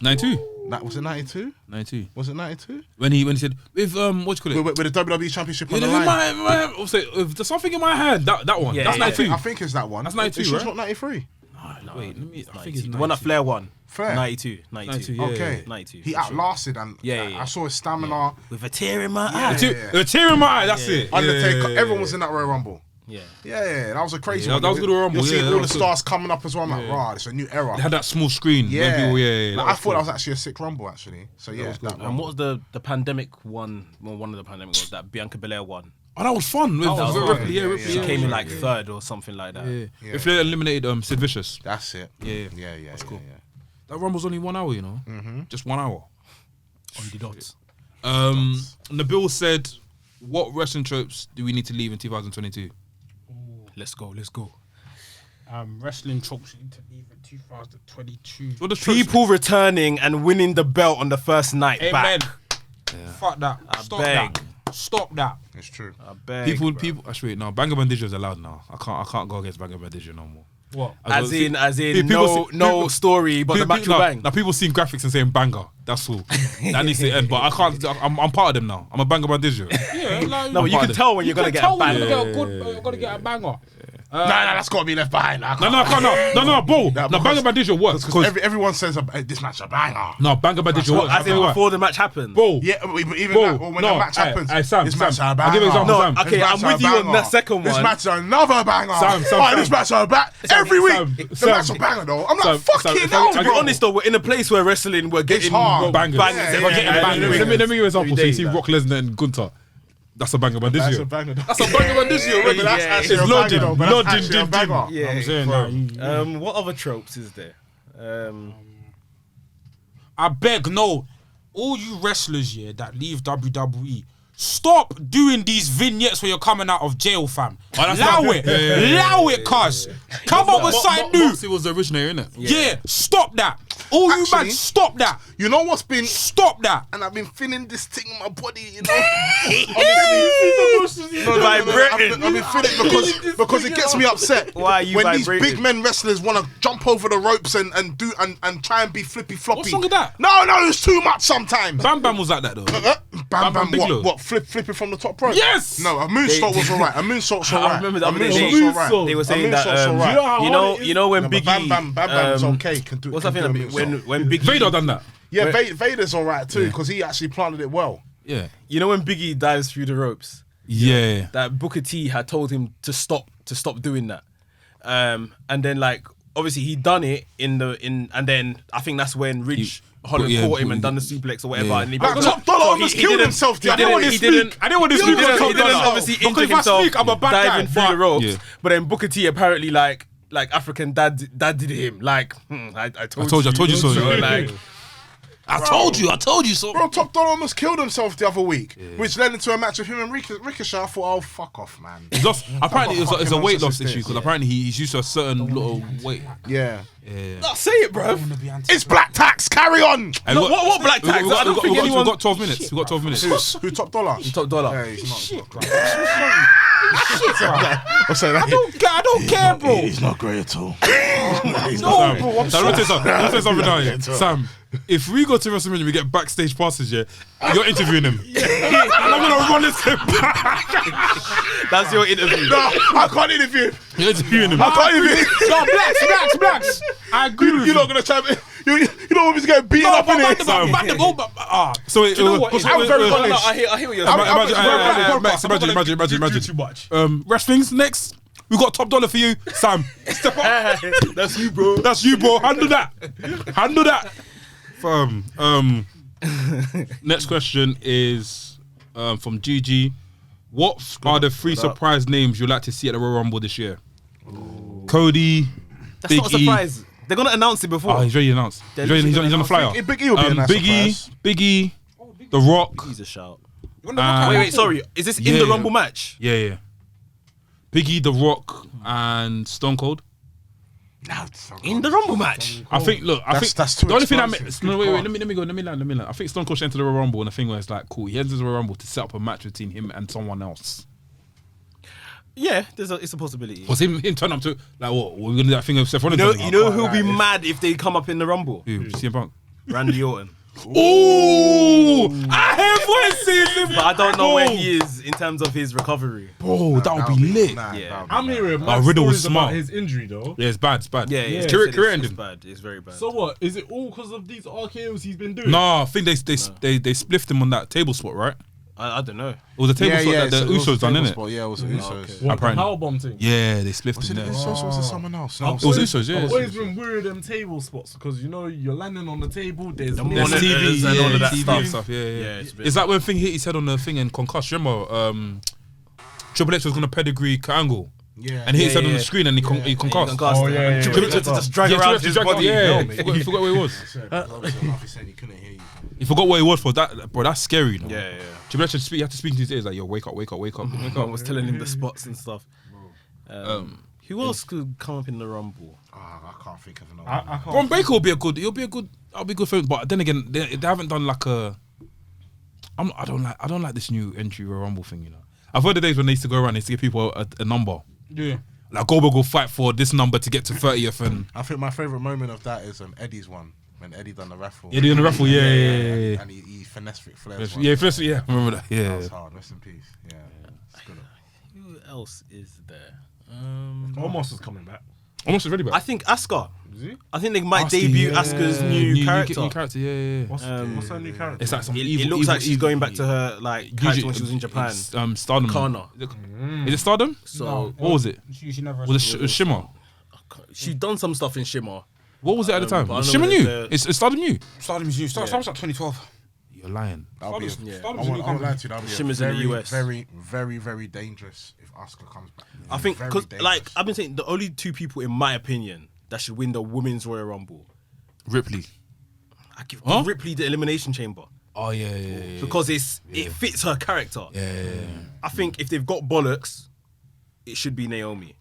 92. That was it 92? 92. Was it 92? When he said with what you call it? With the WWE Championship on the With line. there's something in my hand. That one. Yeah, That's yeah. 92. I think it's that one. That's 92, It's just right? not 93. Wait, let me. I think it's the one that Flair won. Fair. 92. 92, yeah. Okay. 92. He for sure. outlasted and Yeah. I saw his stamina. With a tear in my Yeah. eye. A tear in my eye. That's it. Undertaker. Yeah. Everyone was in that Royal Rumble. Yeah. Yeah, that was a crazy Yeah, one. that was a good Royal Rumble, You'll see yeah, that all the was good. stars coming up as well. I'm like, rah, it's a new era. They had that small screen. Yeah, When people, yeah. Like, that I was thought cool. that was actually a sick Rumble, actually. So yeah, that And one. what was the pandemic one? Well, one of the pandemic was that Bianca Belair won. Oh, that was fun. With was Ripley, fun. yeah, Yeah, Ripley. yeah. She yeah. came in like third or something like that. Yeah. Yeah. If they eliminated Sid Vicious, That's it. Yeah. Yeah. That's cool. Yeah. that run was only 1 hour. Just 1 hour. On the dots. Nabil said, "What wrestling tropes do we need to leave in 2022?" Let's go. Wrestling tropes you need to leave in 2022. What the tropes? People returning and winning the belt on the first night Amen. back. Fuck that. Stop that. Stop that. It's true. I beg, People. bro. No, Banger Bandija is allowed now. I can't go against Banger Bandija no more. What? As in, people no see- story, but the match will bang. Now people seeing graphics and saying banger. That's all. That needs to end. But I can't. I'm part of them now. I'm a Banger Bandija. Yeah, like, No, but you can tell when you're gonna get a bang. You're gonna get a banger. Nah, that's got to be left behind. No, bro. Nah, No, Banger Bandija works Because because everyone says this match a banger. no, Banger Bandija works. As in Bro, before the match happened. bro. Yeah, but even Bro, that, or when no, the match happens, Sam, this match Sam, a banger. I'll give you an example, No, Sam. okay, This I'm match a with you on banger. that second This one. match is another banger. Sam, This match a banger. Every week, the Sam, match a banger though. I'm Sam, like, fucking Sam, hell, Sam, To be bro. honest though, we're in a place where wrestling, we're getting hard. Bangers. bangers. Yeah, We're yeah, getting yeah, bangers. Let me give you an example. So you Every see day, Brock Lesnar and Gunter. That's a Banger Bandija. That's a banger. That's a Banger Bandija already. That's Yeah, actually it's a loaded, banger, though, but loaded, that's actually a did, banger. Yeah, I'm saying bro. that. What other tropes is there? I beg, no. All you wrestlers, yeah, that leave WWE, stop doing these vignettes where you're coming out of jail, fam. Allow it. Allow it, cuz. Come up with something new. Moxie was the originator, innit? Yeah, stop that. All you Actually- man, stop that. You know what's been, Stop that. and I've been feeling this thing in my body, you know. Vibrating. I've been feeling because it gets me upset. Why are you when vibrating? these big men wrestlers want to jump over the ropes and try and be flippy floppy. What's wrong with that? No, it's too much sometimes. Bam Bam was like that though. Bam, Bam Bigelow. what flipping from the top rope? Yes! No, a moonsault was alright. A moonsault's alright. I remember the A other day moonsault's alright. they were A saying that moonsault's alright. you know when No, but Biggie Bam Bam's okay. Can do. what's can that do a thing moonsault. when Biggie Vader done that. Yeah, Vader's alright too because he actually planted it well. Yeah. you know when Biggie dives through the ropes Yeah. that Booker T had told him to stop doing that and then like obviously he done it and then I think that's when Ridge Holland caught him and done the suplex or whatever and he Like, Top Dollar almost killed himself the he other day. didn't- he didn't I didn't want to he speak. didn't, Top he didn't Dollar. obviously Because injure if I himself speak, I'm a bad guy, diving through the but- ropes Yeah. but then Booker T apparently like African dad did him like I told you so. like I told you so. Bro, Top Dollar almost killed himself the other week, which led into a match with him and Ricochet. I thought, oh, fuck off, man. He's lost. Apparently, it's a fucking weight loss nonsense is issue this? because apparently he's used to a certain little weight. Yeah. say it bro It's Black Tax, carry on! Hey, No, what black tax? I don't think anyone. We've got 12 minutes. We've got 12 minutes. Who, Top Dollar? Top Dollar. Yeah, he's not great. I don't care, bro. He's not great at all. No, bro. I'm Sam, let me say something now. Yeah. Yeah. Sam, if we go to WrestleMania, we get backstage passes. Yeah, you're interviewing him. And I'm gonna run this him back. That's your interview. No, I can't interview. You're interviewing him. I can't interview. No, blacks. I agree with You're not gonna try. You don't want me to get beaten up in it. So you know what? I'm very honest. I hear what you're saying. Imagine. Too much. Wrestling's next. We got top dollar for you, Sam. Step up. That's you, bro. That's you, bro. Handle that. Next question is from GG. What are the 3 surprise names you'd like to see at the Royal Rumble this year? Cody, That's Big not a E. surprise. They're gonna announce it before. Oh, he's already announced. He's on the flyer. Big E will be a nice surprise. Big E, The Rock. He's a shout. and- Wait, sorry. Is this in the Rumble match? Yeah. Big E, The Rock, and Stone Cold. In the Rumble match? I think. Look, That's too the only thing that expensive. no, wait. Let me land. I think Stone Cold should enter the Royal Rumble, and the thing where it's like, cool. He enters the Royal Rumble to set up a match between him and someone else. Yeah, it's a possibility. Was him turn up to like what? We're gonna do that thing of Seth Rollins. You know who'll be mad if they come up in the Rumble? Who? CM Punk. Randy Orton. Ooh! I have voices, But I don't know where he is in terms of his recovery. Bro, that would be lit. Yeah. I'm hearing mad Riddle was stories smart. about his injury though. Yeah, it's bad. Yeah, Yeah. Career it's ending. bad. It's very bad. So what? Is it all because of these RKOs he's been doing? No, I think they spliffed him on that table spot, right? I don't know. It was a table spot that the Usos done, innit? Yeah, it was Usos. What, Apparently. the powerbomb thing? Yeah, they spliffed Was him it there. Usos or was it someone else? No, It was Usos, yeah. I've always been weird them table spots because you know you're landing on the table. There's There's monitors TV and all of that TV stuff. and stuff. Yeah. it's a bit- It's like when Thing hit his head on the thing and concussed. Remember, Triple H was gonna pedigree Angle, Yeah. and he hit his head on yeah. the screen and he concussed. Oh, yeah. Triple H had to just drag around his body. Yeah, he forgot where he was. Anarfi said he couldn't hear you. He forgot where he was for that, bro. That's scary. You know? Yeah. Triple H had to speak into his ears like, "Yo, wake up." I was telling him the spots and stuff. Who else could come up in the Rumble? I can't think of another. I can't. Braun Breaker will be a good. I'll be good for him. But then again, they haven't done like a. I don't like this new entry Royal Rumble thing. You know, I've heard the days when they used to go around, they used to give people a number. Yeah. Like Goldberg will fight for this number to get to 30th, and I think my favourite moment of that is Eddie's one. When Eddie done the raffle. yeah, doing the raffle. Yeah. And he finessed Ric Flair's one. Yeah, first, yeah, I remember that. That Yeah. was hard. Rest in peace. Yeah. It's good. Who else is there? Almost is coming back. Almost ready, back. I think Asuka. Is he? I think they might Asuka, debut yeah. Asuka's new character. New character, yeah. What's her new character? It's like some It evil. looks like she's going back to her like character when she was in Japan. It's, Stardom. Kana. Is it Stardom? So What was it? She never. Was it Shimmer? she's done some stuff in Shimmer. What was it at the time? but I Was know Shimmer there's new? a- It's Stardom new. Stardom's new. Stardom's like 2012. You're lying. That'll be. Stardom's I a new won't lie company. to you. That'll be Shimmer's in the very, US. very, very, very dangerous if Asuka comes back. I think Very because dangerous. like I've been saying, the only 2 people in my opinion that should win the women's Royal Rumble, Ripley. I give Huh? Ripley the Elimination Chamber Oh yeah. because it fits her character. Yeah. I think if they've got bollocks, it should be Naomi.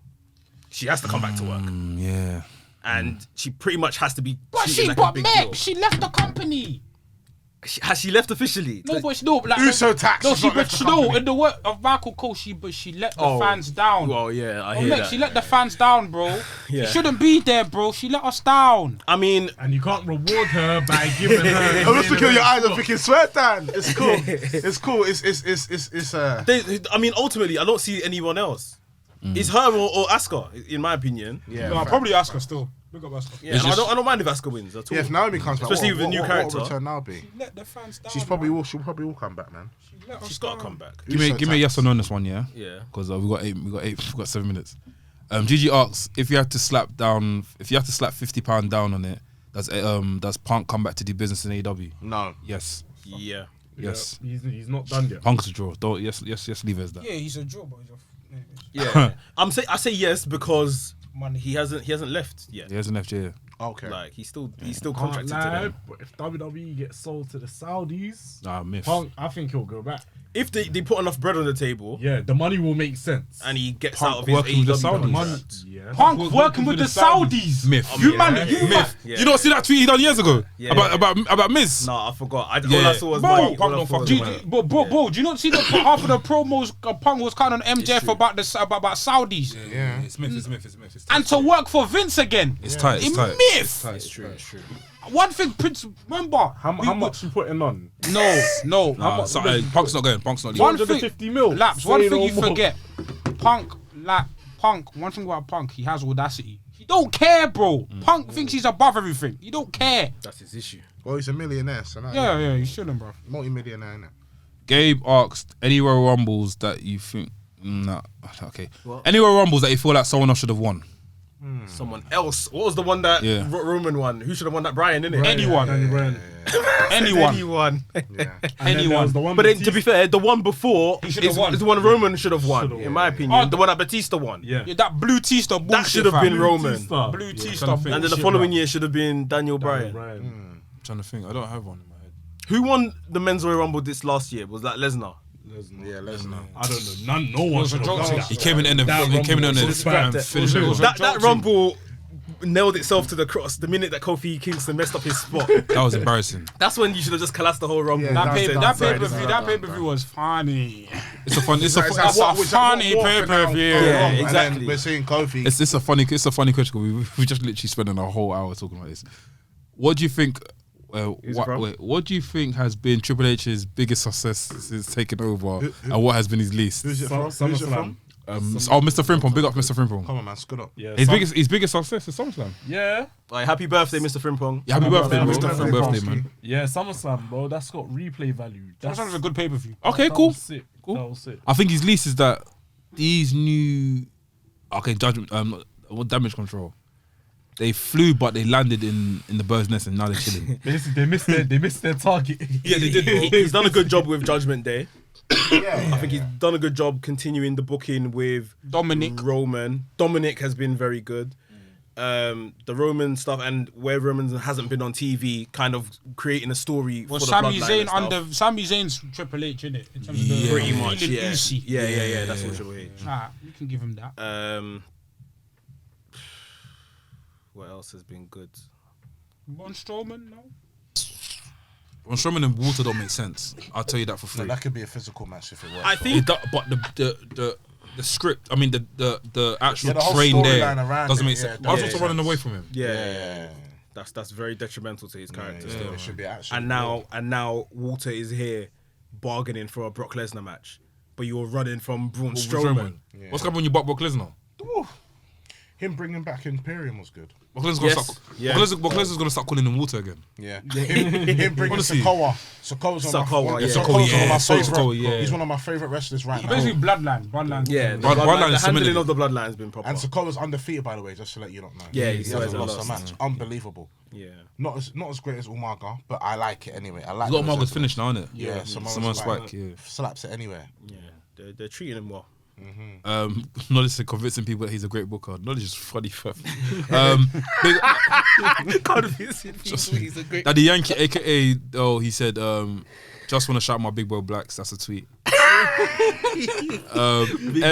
She has to come back to work, Yeah. and she pretty much has to be. But treated she, like a but big Meg, deal. she left the company. Has she left officially? No, but no, like Uso tax No, has she not left but the no. company. In the work of Michael Cole, she let the Oh, fans down. Well, yeah, I Oh, hear Meg, that. she let the fans down, bro. Yeah. She shouldn't be there, bro. She let us down. I mean, And you can't reward her by giving her. I'm just looking at your eyes. I'm thinking, swear down. It's cool. It's cool. It's I mean, ultimately, I don't see anyone else. It's her or Asuka, in my opinion. yeah. No, I'll probably ask her still. Look up Asuka. Yeah, and I don't mind if Asuka wins at all. Yeah, if Naomi comes back, Especially with a new character. What return now be? Let the fans down. She'll probably will come back, man. She's got to come back. Give me Uso a yes or no on this one, yeah. Yeah. Because we got 7 minutes. GG asks if you had to slap £50 down on it, does Punk come back to do business in AEW? No. Yes. Yeah. Yes. He's not done yet. Punk's a draw. Don't yes leave it as that. Yeah, he's a draw, but Yeah. I say yes because money. he hasn't left yet. He hasn't left yet. Okay. Like he's still Can't contracted to lie, them. but if WWE gets sold to the Saudis, Nah, myth. Punk, I think he'll go back. If they put enough bread on the table Yeah, the money will make sense. and he gets Punk out of his working with the AEW Saudis. contract. Yeah. Punk working with the Saudis. Myth. You man, you Myth. Yeah. You don't see that tweet he done years ago Yeah. about Miz? Nah, I forgot. All Yeah. I saw was Bro, money. Punk All I don't saw was fuck money. with Bro, do you not see the half of the promos Punk was kind on MJF about Saudis Yeah. It's myth. It's and to work for Vince again? It's tight. It's It's tight. myth. It's true. It's true. One thing, Prince, remember? How much you putting on? No. Punk's not going. Punk's not leaving. One thing, 250 mil. Laps. One Say thing no you more. forget, Punk. One thing about Punk, he has audacity. He You don't care, bro. Punk thinks he's above everything. You don't care. That's his issue. Well, he's a millionaire, so now Yeah, you shouldn't, bro. multi-millionaire, innit? Gabe asked, any Royal Rumbles that you think... Nah, okay. Any Royal Rumbles that you feel like someone else should have won? Someone else. What was the one that Roman won? Who should have won that? Brian, innit? Anyone. Anyone. Anyone. But then, to be fair, the one before He should have won. is the one Roman should have won, in my opinion. The one that Batista won. Yeah, that blue Tista bullshit. That should have been Roman. Blue Tista. And then the following year should have been Daniel Bryan. I'm trying to think. I don't have one in my head. Who won the Men's Royal Rumble this last year? Was that Lesnar? Yeah, Lesnar. I don't know. No one should have done He came in the finished it. That Rumble nailed itself to the cross the minute that Kofi Kingston messed up his spot. That was embarrassing. That's when you should have just collapsed the whole Rumble. Yeah, That pay-per-view was funny. It's a funny pay-per-view. Yeah, And exactly. then we're seeing Kofi. It's a funny question. We just literally spending a whole hour talking about this. What do you think? What do you think has been Triple H's biggest success since taking over, and what has been his least? Who's it from? Who's it from? Mr. Frimpong, big up Mr. Frimpong. Come on, man, scoot up. Yeah, His biggest success is SummerSlam. Yeah. Like, happy birthday, Mr. Frimpong. Yeah, happy birthday, Happy Mr. birthday, Birthday, Pomsky. man. Yeah, SummerSlam, bro. That's got replay value. That was a good pay-per-view. Okay, That cool. was sick. Cool. That was sick. I think his least is that these new judgment what damage control. They flew, but they landed in the bird's nest, and now they're chilling. They missed their target. Yeah, they did. He's done a good job with Judgment Day. Yeah, I think he's done a good job continuing the booking with Dominic. Roman. Dominic has been very good. The Roman stuff, and where Roman hasn't been on TV, kind of creating a story Well, for the Sami bloodline Zayn and stuff. under Sami Zayn's Triple H, innit? In terms of the Pretty much, feeling yeah. Uzi. Yeah, that's what Triple H. You can give him that. What else has been good? Braun Strowman, no? When Strowman and Walter don't make sense, I'll tell you that for free. that could be a physical match if it works. I think But the script, I mean the actual the whole train there storyline around doesn't it, make yeah, sense. that I was makes also running sense. away from him. yeah. That's very detrimental to his character. Yeah, still. it should be actually. And now Walter is here bargaining for a Brock Lesnar match, but you're running from Braun Strowman. Yeah. What's happening when you butt Brock Lesnar? him bringing back Imperium was good. Brock Lesnar's Yes. Brock Lesnar's gonna start calling him Walter again. Yeah, him bringing Honestly. Sokoa. Sokoa's one of Sokoa, my, yeah. Sokoa's one of my Sokoa, favorite. yeah. He's one of my favorite wrestlers right now. Basically, Bloodline. Yeah, Bloodline the is handling cemented. of the bloodline has been proper. And Sokoa's undefeated, by the way, just to let you lot know. Yeah, he he's hasn't always lost a lost. match. Unbelievable. Yeah. Not as great as Umaga, but I like it anyway. I like. He's got the Margaret's resemblance. finish now, isn't it? Yeah, Samoan spike. Yeah. slaps it anywhere. Yeah, they're treating him well. Knowledge is convincing people that he's a great booker. Knowledge is funny. Daddy Yankee, aka he said, just want to shout my big bro Blacks. That's a tweet. Big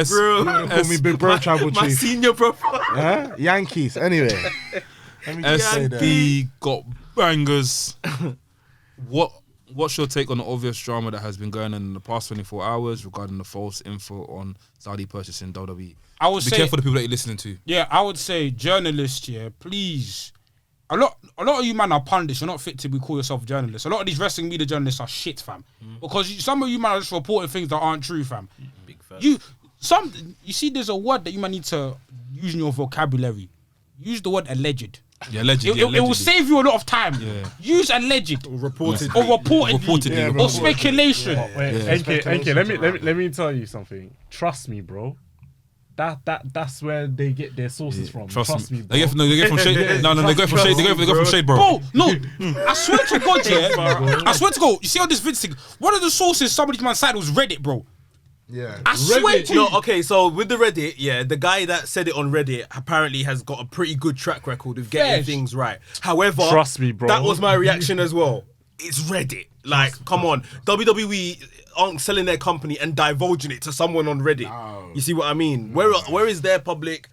bro. Call me Big Bro Tribal My Chief. senior bro. Huh? Yankees. Anyway. Let me just say that. SB got bangers. What's your take on the obvious drama that has been going on in the past 24 hours regarding the false info on Saudi purchasing WWE? I would Be say, careful the people that you're listening to. yeah, I would say journalists, yeah, please. A lot of you man are pundits. You're not fit to be call yourself journalists. A lot of these wrestling media journalists are shit, fam. Because some of you man are just reporting things that aren't true, fam. Big fan. You see, there's a word that you might need to use in your vocabulary. Use the word alleged. Yeah, allegedly. It will save you a lot of time. Yeah. Use alleged Reported. or reportedly, Reportedly. or speculation. Wait, NK, let me tell you something. Trust me, bro. That's where they get their sources from. Trust me, bro. They get from shade. No, they go from shade. They go from shade, bro. Bro, no, I swear to God, yeah. I swear to God, you see all this Vince thing? One of the sources somebody's man side was Reddit, bro. Yeah. I swear to you. No, okay, so with the Reddit, yeah, the guy that said it on Reddit apparently has got a pretty good track record of getting Yes. things right. However, Trust me, bro. that was my reaction as well. It's Reddit. Like, come on. WWE aren't selling their company and divulging it to someone on Reddit. No. You see what I mean? Where is their public,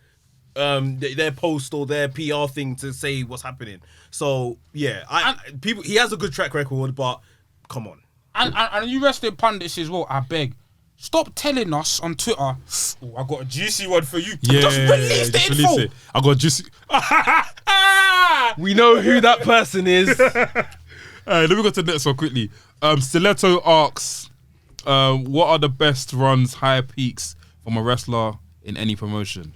their post or their PR thing to say what's happening? So, yeah, he has a good track record, but come on. And you wrestling pundits as well, I beg. Stop telling us on Twitter, oh, I got a juicy one for you. Yeah, just release the just info. release it. I got juicy. We know who that person is. Let me go to the next one quickly. Stiletto asks, what are the best runs, higher peaks from a wrestler in any promotion?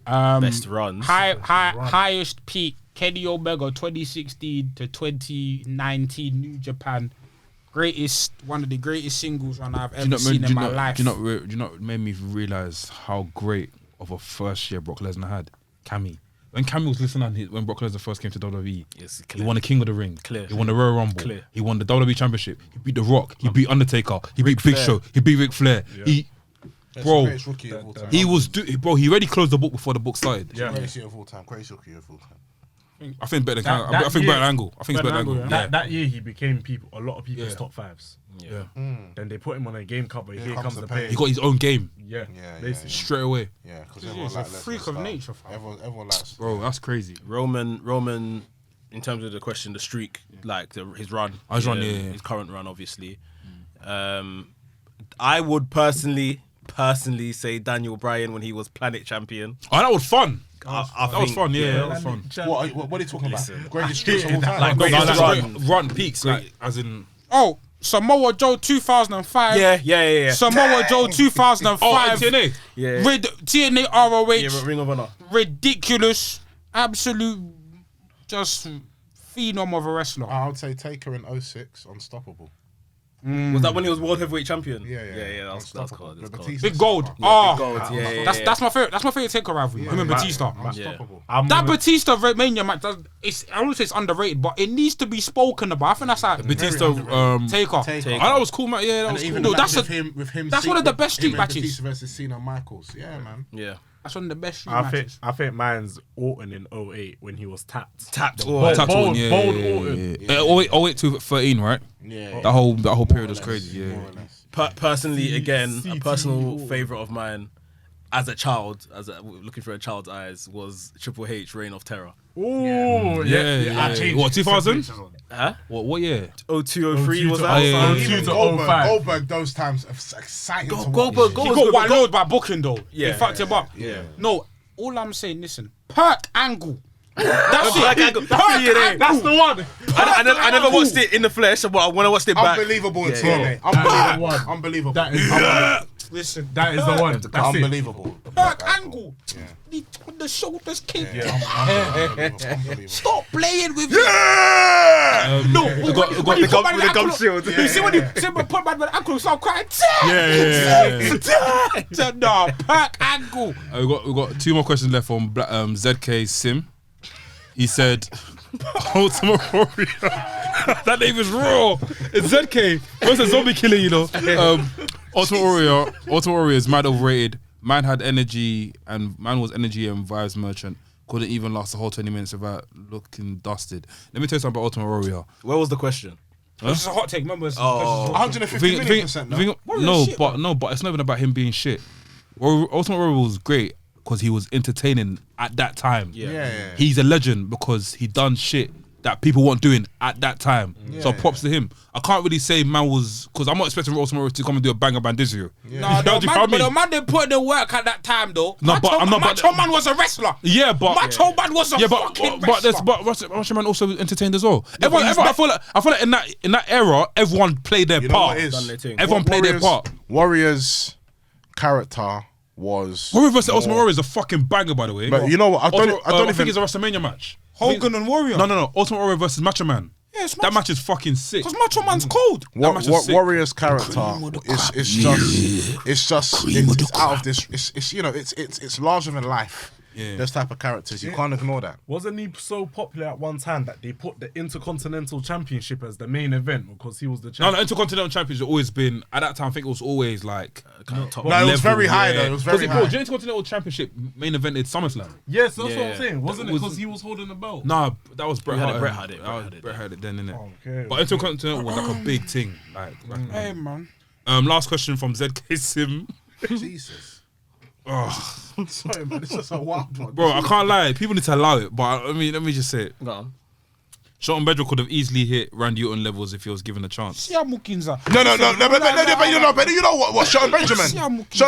Best runs. Highest peak, Kenny Omega 2016 to 2019 New Japan. One of the greatest singles run I've ever seen in my life. Do you know what made me realise how great of a first year Brock Lesnar had? Cammy. When Cammy was listening when Brock Lesnar first came to WWE, he won the King of the Ring. He won the Royal Rumble. He won the WWE Championship. He beat The Rock. He beat Undertaker. He beat Big Show. He beat Ric Flair. Yeah. He was he already closed the book before the book started. Yeah. Greatest of all time. Greatest rookie of all time. I think better than I think better than Angle. I think it's better than Angle. Yeah. That year he became a lot of people's top fives. Yeah. Then they put him on a game cover. Here comes the pain. He got his own game. Yeah. Basically. Straight away. Yeah, because He's everyone a likes freak of nature. Everyone likes. Bro, that's crazy. Roman, in terms of the question, the streak, like his run, his current run, obviously. I would personally say Daniel Bryan when he was Planet Champion. Oh, that was fun. That was fun. Yeah, that was fun. What are you talking about? Greatest streaks of all time. Like greatest run peaks, like as in. Oh, Samoa Joe 2005. Yeah. Samoa Joe 2005. Oh, TNA. Yeah. TNA ROH. Yeah, Ring of Honor. Ridiculous. Absolute. Just phenom of a wrestler. I would say Taker in 06, unstoppable. Was that when he was World Heavyweight Champion? Yeah. That's cold. Big Gold. That's my favorite. That's my favorite Taker rivalry. Him and Batista. Unstoppable. That Batista Mania match, I wouldn't say it's underrated, but it needs to be spoken about. I think that's like Batista Taker. That was cool, man. Yeah, that was cool. No, that's with him. That's one of the best street matches. Batista versus Cena Michaels. Yeah, man. Yeah. That's one of the best street matches. I think mine's Orton in 08 when he was tapped. Bold Orton. 08 to 13, right? Yeah. That whole period was crazy. Yeah. Personally, again, a personal favorite of mine as a child, looking through a child's eyes, was Triple H Reign of Terror. Oh, yeah. What, 2000? Huh? What year? 02, 03 was that? 02 to 05. Goldberg, those times are exciting to watch. Goldberg He got one load by booking though. Yeah. He fucked him up. Yeah. No, all I'm saying, listen, Perk Angle. That's it. That's the one. I never watched it in the flesh, but when I watched it back. Unbelievable in TNA. Unbelievable. That is Listen, that is the one. That's unbelievable. Perk Angle. The shoulders kick. Unbelievable. Stop playing with me. No, we got the gum shield. You see when he put my ankle, start crying. Yeah. No, Perk Angle. We got two more questions left from ZK Sim. He said, Ultimate Warrior. That name is raw. It's ZK. What's a zombie killer, you know? Ultimate Warrior is mad overrated. Man had energy and was energy and vibes merchant. Couldn't even last the whole 20 minutes without looking dusted. Let me tell you something about Ultimate Warrior. Where was the question? This is a hot take. Remember, 150 million%. But it's not even about him being shit. Ultimate Warrior was great because he was entertaining at that time. Yeah. He's a legend because he done shit that people weren't doing at that time. So props to him. I can't really say man was, because I'm not expecting Ultimate Warrior to come and do a banger bandizio. No, the man didn't put in the work at that time though. No, but I'm not. Macho Man was a wrestler. Yeah, but Macho Man was a fucking wrestler. But Macho Man also entertained as well. Everyone, I feel like in that era, everyone played their part. Everyone played their part. Warriors' character was Warrior versus Ultimate Warrior is a fucking banger, by the way. But you know what? I don't think it's a WrestleMania match. Hogan and Warrior. No. Ultimate Warrior versus Macho Man. Yeah, that match is fucking sick. Because Macho Man's cold. Warrior's character it's out of this. It's larger than life. Yeah. Those type of characters, you can't ignore that. Wasn't he so popular at one time that they put the Intercontinental Championship as the main event because he was the champion? No, Intercontinental Championship has always been, at that time, I think it was always like top No, it was very high though. It was very high. The Intercontinental Championship main evented SummerSlam. Yes, that's what I'm saying. Wasn't it because he was holding the belt? Nah, that was Bret Hart. Bret had it. Bret had it then, innit? Okay. But Intercontinental was like a big thing. Like, Hey man. last question from ZK Sim. Jesus. Sorry, man, it's just a wild one. Bro, I can't lie. People need to allow it. But let me just say it. Go on. Shelton Bedrock could have easily hit Randy Orton levels if he was given a chance. No, but you know what? Shelton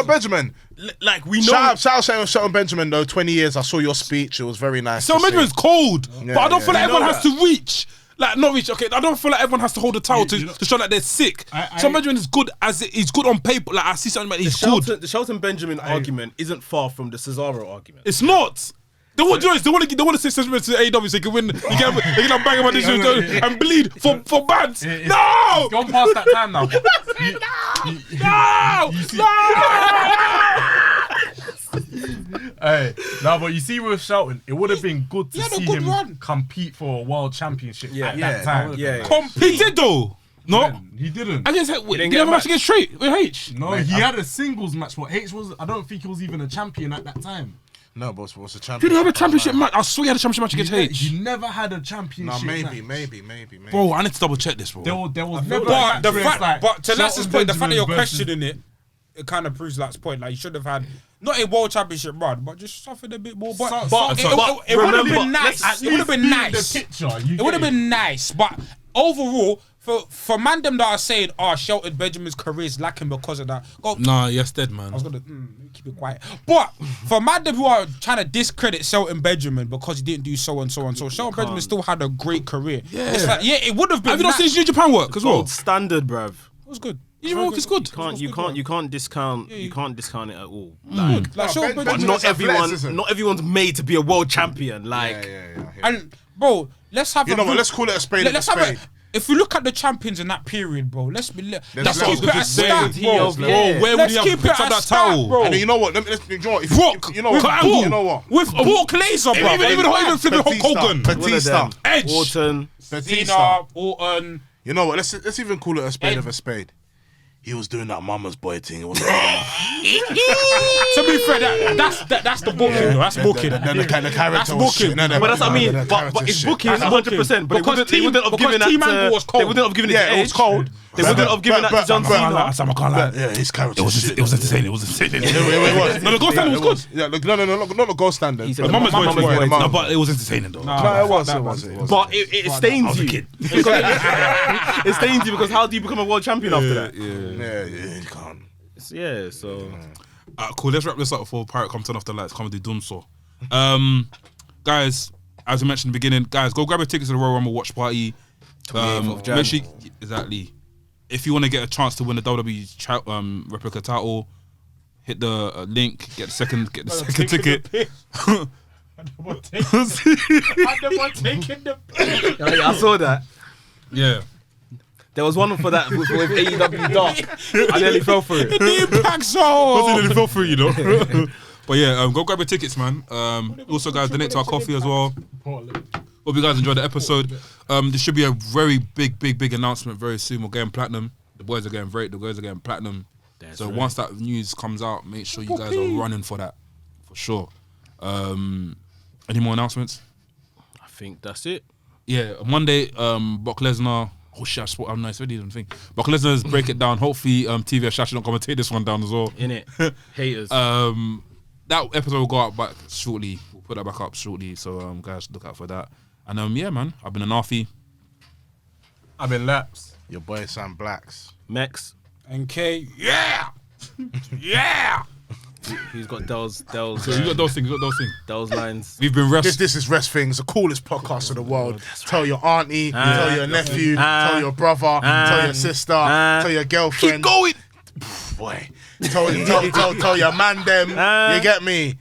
Benjamin. Like we know. Shout out Shelton Benjamin though. 20 years. I saw your speech. It was very nice. Shelton Benjamin's cold, but I don't feel like everyone has to reach. Like Norwich, okay, I don't feel like everyone has to hold the title to show that they're sick. Shelton Benjamin is good he's good on paper. Like I see something about he's good. The Shelton Benjamin argument isn't far from the Cesaro argument. It's not. They want to say Cesaro to AEW so they can win. They can bang him on this and bleed for bands. No! It's gone past that time now. Hey, no, but you see with Shelton, it would have been good to see him compete for a world championship at that time. He did though. No, he didn't. I just said, did he have a match against Straight with H? No, he had a singles match. But H was, I don't think he was even a champion at that time. No, but what's a championship? Did he have a championship match? I swear he had a championship match against H. He never had a championship maybe. Bro, I need to double check this, bro. There was never But a match where it's but to Lass's Shelton point, the fact that Benjamin you're versus- questioning it kind of proves Lass's point. Like you should have had not a world championship run, but just something a bit more. But it would have been nice. It would have been nice. It would have been nice, but overall. For Mandem that are saying, Shelton Benjamin's career is lacking because of that. Nah, yes, dead, man. I was gonna keep it quiet. But for Mandem who are trying to discredit Shelton Benjamin because he didn't do so and so and so, Shelton Benjamin still had a great career. Yeah, it's like, it would have been. Have you not seen his New Japan work as well? Gold standard, bruv. It was good. New Japan work is good. You can't discount it at all. Like Shelton But Benjamin. not everyone's made to be a world champion. Like, And bro, let's have. You know what? Let's call it a spade. Let's have it. If we look at the champions in that period, bro, let's keep it a stat, bro. Where would he have picked up that towel? bro? And then you know what? Brock, you know what? you know what? With Brock Lesnar, bro. Even flipping Hulk Hogan. Batista, Edge, Orton, Batista. Orton. You know what? Let's even call it a spade of a spade. He was doing that mama's boy thing. It was To be fair, that's the booking, though. That's booking. the character That's was booking. shit. but that's what I mean. But it's booking 100%. But they wouldn't have given that to. They wouldn't have given it to Edge. It was cold. They wouldn't have given that to John Cena. I can't lie. Yeah, his character. It was entertaining. It was entertaining. No, the gold standard was good. Yeah, not the gold standard. He said But Mama's Mama's Boy. No, but it was entertaining though. No, it was. But it stains you. It stains you because how do you become a world champion after that? Yeah, you can't. Yeah, so. Cool. Let's wrap this up before Pirate comes turn off the lights. Come and do Doomsaw. Guys, as we mentioned in the beginning, guys, go grab your tickets to the Royal Rumble watch party. Make sure exactly. If you want to get a chance to win the WWE replica title, hit the link. Get the second ticket. I saw that. Yeah. There was one for that with AEW Dark. I nearly fell for it. The Impact Zone. I nearly fell through, you know. But yeah, go grab your tickets, man. Also, guys, donate to our coffee as well. Hope you guys enjoyed the episode. There should be a very big announcement very soon. We're getting platinum. The boys are getting platinum. So once that news comes out, make sure you guys are running for that, for sure. Any more announcements? I think that's it. Yeah, Monday, Brock Lesnar. Oh shit, I'm nice. Ready to think. Brock Lesnar's break it down. Hopefully, TV and Shashi don't come and take this one down as well. In it, haters. That episode will go out back shortly. We'll put that back up shortly. So guys, look out for that. And yeah, man, I've been Anarfi. I've been Laps. Your boy Sam Blacks. Mex. NK. Yeah. Yeah. He's got Dell's So you got those things. Dell's lines. We've been This is Wresthings, the coolest podcast in the world. Tell your auntie, tell your nephew, tell your brother, tell your sister, tell your girlfriend. Keep going. Boy. Tell your mandem. You get me?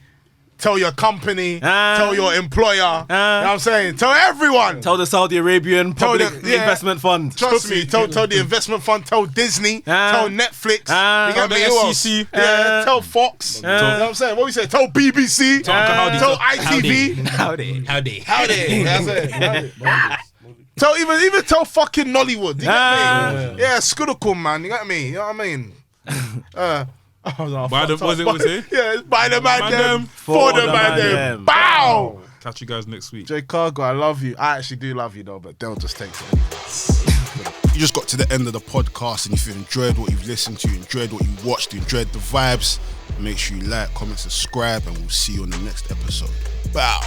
Tell your company. Tell your employer. You know what I'm saying? Tell everyone. Tell the Saudi Arabian public investment fund. Trust me. Tell the investment fund. Tell Disney. Tell Netflix. You get me? Who else? Yeah. Tell Fox. You know what I'm saying? What we say? Tell BBC. Tell ITV. Howdy. That's it. Tell even tell fucking Nollywood. You get me? Yeah, Scuddercum, man. You get me? You know what I mean? By the what was it? Yeah, it's by the mandem, for the mandem. Bow! Catch you guys next week. J Cargo, I love you. I actually do love you though, but Dell just takes it. You just got to the end of the podcast, and if you've enjoyed what you've listened to, enjoyed what you watched, enjoyed the vibes, make sure you like, comment, subscribe, and we'll see you on the next episode. Bow!